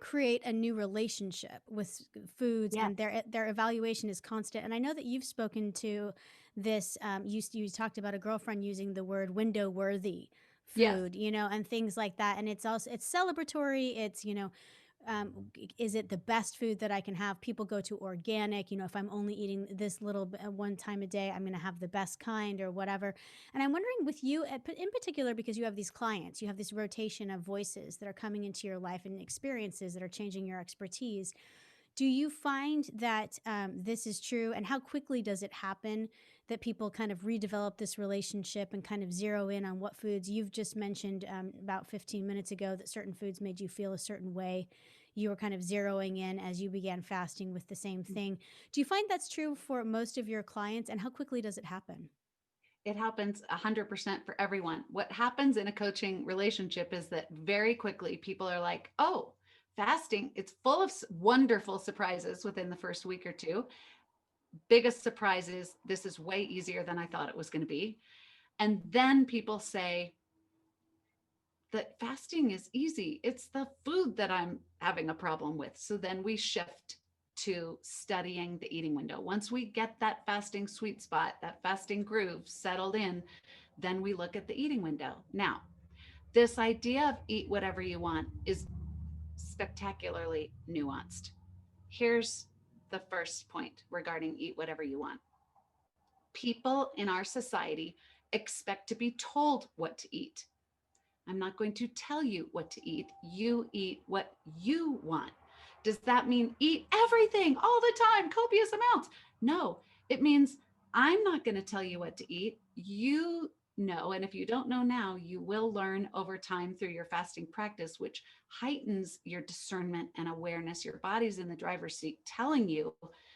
S1: create a new relationship with foods,
S2: Yes.
S1: and their evaluation is constant. And I know that you've spoken to this. You talked about a girlfriend using the word window worthy
S2: Yes.
S1: food, and things like that. And it's celebratory. It's is it the best food that I can have? People go to organic. If I'm only eating this little one time a day, I'm going to have the best kind or whatever. And I'm wondering with you, in particular, because you have these clients, you have this rotation of voices that are coming into your life and experiences that are changing your expertise. Do you find that this is true? And how quickly does it happen that people kind of redevelop this relationship and kind of zero in on what foods you've just mentioned about 15 minutes ago, that certain foods made you feel a certain way? You were kind of zeroing in as you began fasting with the same thing. Do you find that's true for most of your clients? And how quickly does it happen?
S2: It happens 100% for everyone. What happens in a coaching relationship is that very quickly people are like, oh, fasting, it's full of wonderful surprises within the first week or two. Biggest surprise is this is way easier than I thought it was going to be. And then people say that fasting is easy. It's the food that I'm having a problem with. So then we shift to studying the eating window. Once we get that fasting sweet spot, that fasting groove settled in, then we look at the eating window. Now, this idea of eat whatever you want is spectacularly nuanced. Here's the first point regarding eat whatever you want. People in our society expect to be told what to eat. I'm not going to tell you what to eat. You eat what you want. Does that mean eat everything all the time, copious amounts? No, it means I'm not going to tell you what to eat. You know, and if you don't know now, you will learn over time through your fasting practice, which heightens your discernment and awareness. Your body's in the driver's seat telling you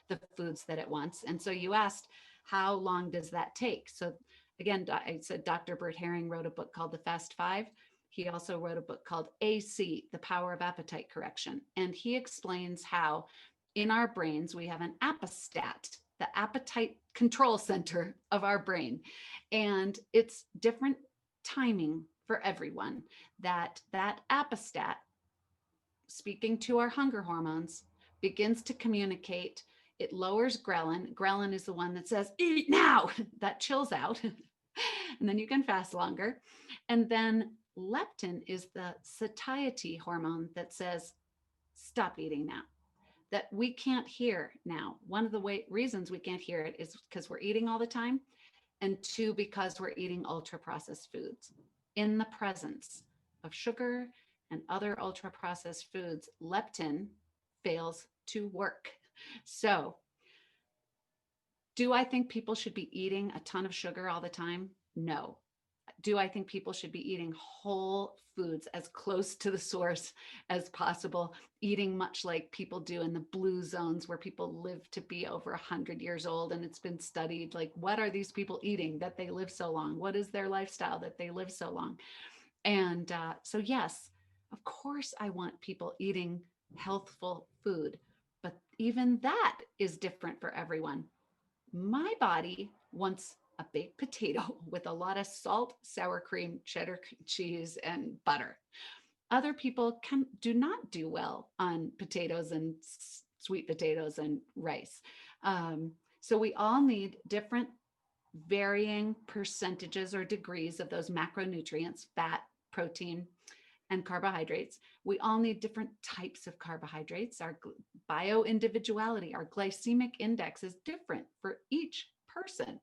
S2: the foods that it wants. And so you asked, how long does that take? So again, I said Dr. Bert Herring wrote a book called The Fast Five. He also wrote a book called AC, The Power of Appetite Correction. And he explains how in our brains we have an appestat, the appetite control center of our brain. And it's different timing for everyone. That appestat, speaking to our hunger hormones, begins to communicate. It lowers ghrelin. Ghrelin is the one that says, eat now. That chills out. And then you can fast longer. And then leptin is the satiety hormone that says, stop eating now. That we can't hear now. One of the reasons we can't hear it is because we're eating all the time, and two, because we're eating ultra processed foods. In the presence of sugar and other ultra processed foods, leptin fails to work. So, do I think people should be eating a ton of sugar all the time? No. Do I think people should be eating whole foods as close to the source as possible, eating much like people do in the blue zones where people live to be over 100 years old? And it's been studied, like, what are these people eating that they live so long? What is their lifestyle that they live so long? And so, yes, of course, I want people eating healthful food, but even that is different for everyone. My body wants a baked potato with a lot of salt, sour cream, cheddar cheese, and butter. Other people do not do well on potatoes and sweet potatoes and rice. So we all need different varying percentages or degrees of those macronutrients, fat, protein, and carbohydrates. We all need different types of carbohydrates. Our bio individuality, our glycemic index is different for each person.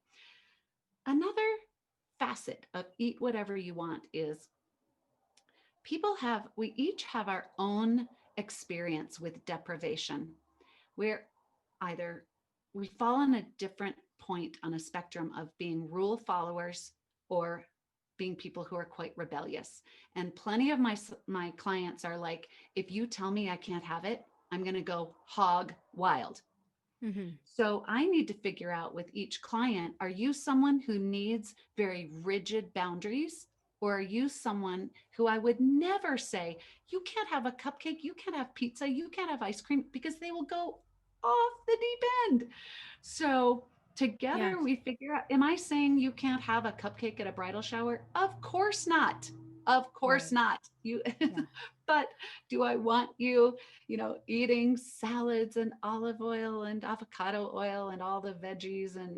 S2: Another facet of eat whatever you want is we each have our own experience with deprivation. We're either, we fall on a different point on a spectrum of being rule followers or being people who are quite rebellious. And plenty of my clients are like, if you tell me I can't have it, I'm going to go hog wild.
S1: Hmm.
S2: So I need to figure out with each client, are you someone who needs very rigid boundaries? Or are you someone who I would never say, you can't have a cupcake, you can't have pizza, you can't have ice cream, because they will go off the deep end. So together
S1: Yes.
S2: we figure out, am I saying you can't have a cupcake at a bridal shower? Of course not. Of course
S1: Right.
S2: not. You
S1: Yeah.
S2: but do I want you, eating salads and olive oil and avocado oil and all the veggies and,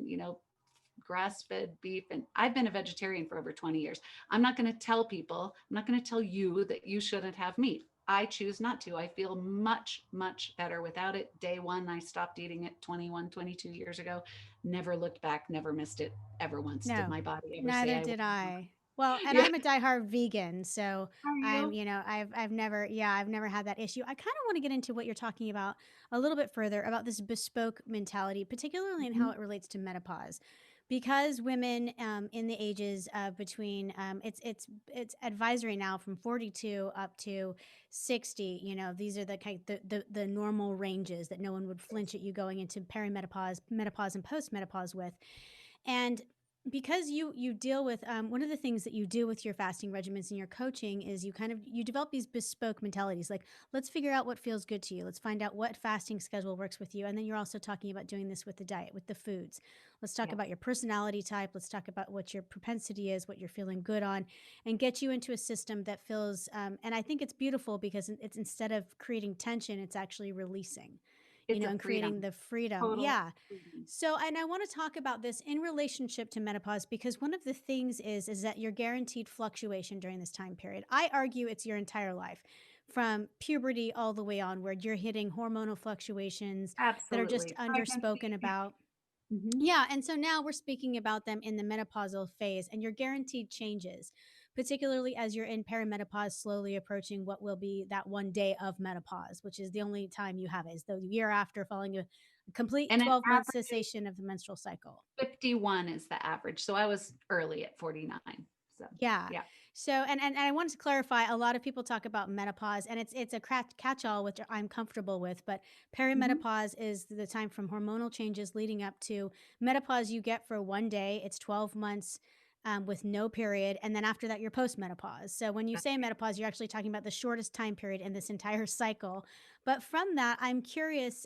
S2: grass-fed beef? And I've been a vegetarian for over 20 years. I'm not going to tell people, I'm not going to tell you that you shouldn't have meat. I choose not to. I feel much, much better without it. Day one, I stopped eating it 21, 22 years ago. Never looked back, never missed it ever once. Did
S1: No,
S2: my body ever say
S1: neither
S2: I
S1: did
S2: was?
S1: I. Well, and
S2: Yeah.
S1: I'm a diehard vegan, so
S2: Are
S1: I'm,
S2: you?
S1: I've never, yeah, I've never had that issue. I kind of want to get into what you're talking about a little bit further about this bespoke mentality, particularly in how
S2: Mhm.
S1: it relates to menopause, because women in the ages of between, it's advisory now from 42 up to 60. These are the kind the normal ranges that no one would flinch at you going into perimenopause, menopause, and postmenopause with. And because you deal with one of the things that you do with your fasting regimens and your coaching is you develop these bespoke mentalities, like, let's figure out what feels good to you, let's find out what fasting schedule works with you. And then you're also talking about doing this with the diet, with the foods. Let's talk
S2: Yep.
S1: about your personality type, let's talk about what your propensity is, what you're feeling good on, and get you into a system that feels and I think it's beautiful because it's, instead of creating tension, it's actually releasing,
S2: It's a
S1: and creating
S2: freedom,
S1: the freedom.
S2: total
S1: Yeah.
S2: freedom.
S1: So, and I want to talk about this in relationship to menopause, because one of the things is that you're guaranteed fluctuation during this time period. I argue it's your entire life, from puberty all the way onward. You're hitting hormonal fluctuations that are just
S2: Absolutely.
S1: underspoken
S2: Pregnancy.
S1: about.
S2: Mhm.
S1: Yeah, and so now we're speaking about them in the menopausal phase, and you're guaranteed changes, particularly as you're in perimenopause, slowly approaching what will be that one day of menopause, which is the only time you have it, is the year after following a complete
S2: And an
S1: 12-month
S2: average
S1: cessation of the menstrual cycle.
S2: 51 is the average. So I was early at 49. So,
S1: Yeah.
S2: yeah.
S1: So, and I wanted to clarify, a lot of people talk about menopause, and it's a catch-all, which I'm comfortable with, but
S2: Mhm.
S1: perimenopause is the time from hormonal changes leading up to menopause. You get for one day, it's 12 months with no period, and then after that, you're postmenopause. So when you
S2: That's
S1: say
S2: right.
S1: menopause, you're actually talking about the shortest time period in this entire cycle. But from that, I'm curious,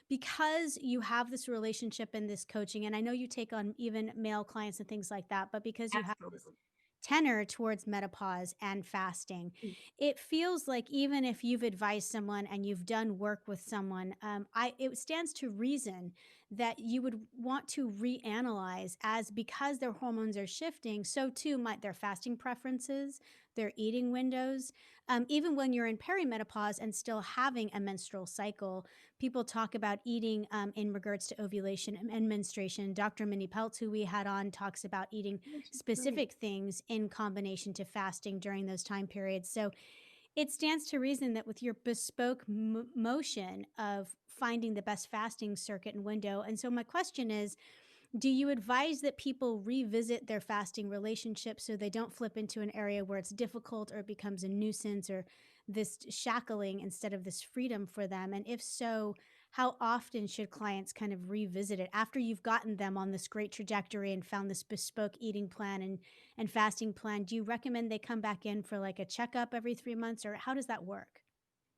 S1: because you have this relationship and this coaching, and I know you take on even male clients and things like that, but because you have this
S2: Absolutely.
S1: tenor towards menopause and fasting,
S2: Mm.
S1: it feels like even if you've advised someone and you've done work with someone, it stands to reason that you would want to reanalyze, as because their hormones are shifting, so too might their fasting preferences, their eating windows. Even when you're in perimenopause and still having a menstrual cycle, people talk about eating in regards to ovulation and menstruation. Dr. Minnie Peltz, who we had on, talks about eating
S2: Oh, she's great.
S1: specific things in combination to fasting during those time periods. So it stands to reason that with your bespoke motion of finding the best fasting circuit and window. And so my question is, do you advise that people revisit their fasting relationship so they don't flip into an area where it's difficult or it becomes a nuisance or this shackling instead of this freedom for them? And if so, how often should clients kind of revisit it after you've gotten them on this great trajectory and found this bespoke eating plan and fasting plan? Do you recommend they come back in for like a checkup every 3 months, or how does that work?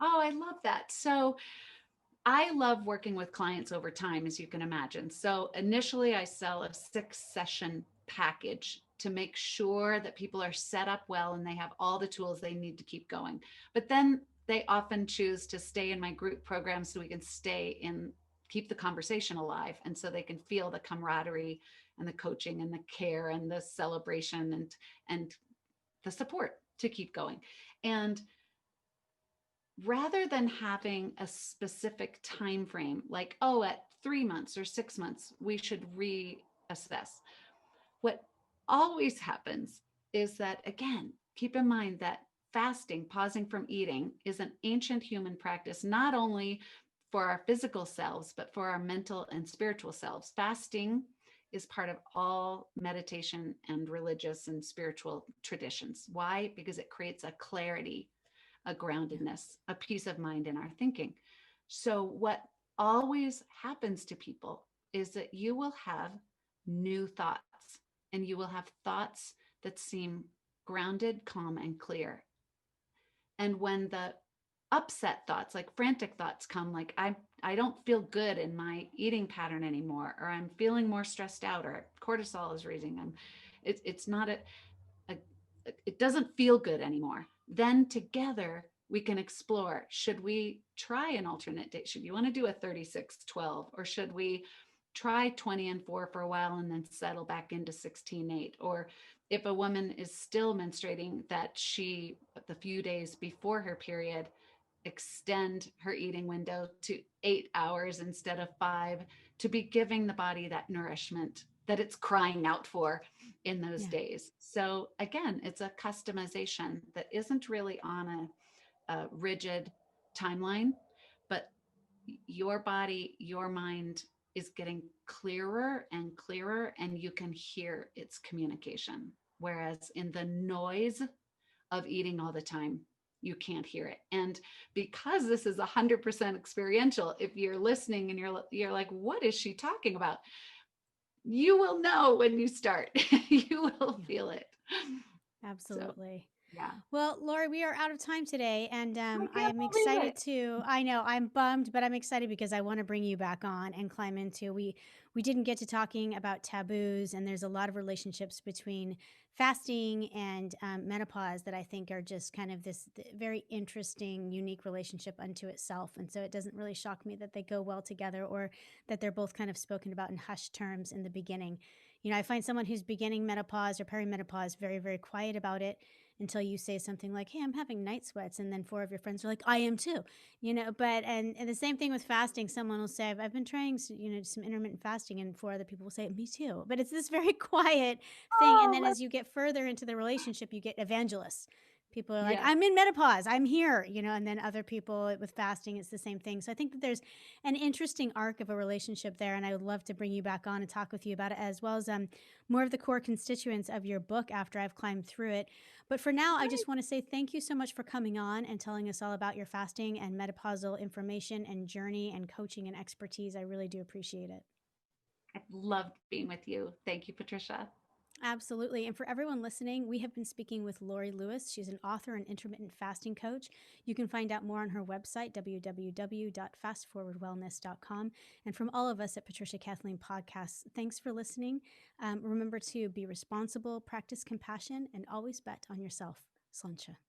S2: Oh, I love that. So I love working with clients over time, as you can imagine. So initially, I sell a 6 session package to make sure that people are set up well and they have all the tools they need to keep going. But then they often choose to stay in my group program so we can keep the conversation alive. And so they can feel the camaraderie and the coaching and the care and the celebration and the support to keep going. And rather than having a specific time frame, like, oh, at 3 months or 6 months we should reassess, what always happens is that, again, keep in mind that fasting, pausing from eating, is an ancient human practice, not only for our physical selves but for our mental and spiritual selves. Fasting is part of all meditation and religious and spiritual traditions. Why? Because it creates a clarity, a
S1: Yeah.
S2: groundedness, a peace of mind in our thinking. So, what always happens to people is that you will have new thoughts, and you will have thoughts that seem grounded, calm, and clear. And when the upset thoughts, like frantic thoughts come, like I don't feel good in my eating pattern anymore, or I'm feeling more stressed out, or cortisol is raising. It's not a it doesn't feel good anymore. Then together we can explore, should we try an alternate date? Should you want to do a 36-12, or should we try 20 and 4 for a while and then settle back into 16-8? Or if a woman is still menstruating, that she, the few days before her period, extend her eating window to 8 hours instead of 5, to be giving the body that nourishment that it's crying out for in those
S1: Yeah.
S2: days. So again, it's a customization that isn't really on a rigid timeline, but your body, your mind is getting clearer and clearer, and you can hear its communication. Whereas in the noise of eating all the time, you can't hear it. And because this is 100% experiential, if you're listening and you're like, what is she talking about? You will know when you start. You will
S1: Yeah.
S2: feel it. So,
S1: Absolutely.
S2: yeah.
S1: Well, Lori, we are out of time today, and
S2: I
S1: I
S2: can't
S1: am
S2: believe
S1: excited
S2: it.
S1: to. I know I'm bummed, but I'm excited because I want to bring you back on and climb into. We didn't get to talking about taboos, and there's a lot of relationships between fasting and menopause that I think are just kind of this very interesting, unique relationship unto itself. And so it doesn't really shock me that they go well together, or that they're both kind of spoken about in hushed terms in the beginning. I find someone who's beginning menopause or perimenopause very, very quiet about it until you say something like, "Hey, I'm having night sweats," and then 4 of your friends are like, "I am too." But and the same thing with fasting, someone will say, "I've been trying some intermittent fasting," and 4 other people will say, "Me too." But it's this very quiet thing, and
S2: Oh,
S1: then as you get further into the relationship, you get evangelists. People are like,
S2: yes.
S1: "I'm in menopause. I'm here," and then other people with fasting, it's the same thing. So I think that there's an interesting arc of a relationship there, and I would love to bring you back on and talk with you about it, as well as more of the core constituents of your book after I've climbed through it. But for now, I just want to say thank you so much for coming on and telling us all about your fasting and menopausal information and journey and coaching and expertise. I really do appreciate it.
S2: I loved being with you. Thank you, Patricia.
S1: Absolutely. And for everyone listening, we have been speaking with Laurie Lewis. She's an author and intermittent fasting coach. You can find out more on her website, www.fastforwardwellness.com. And from all of us at Patricia Kathleen Podcasts, thanks for listening. Remember to be responsible, practice compassion, and always bet on yourself. Slender.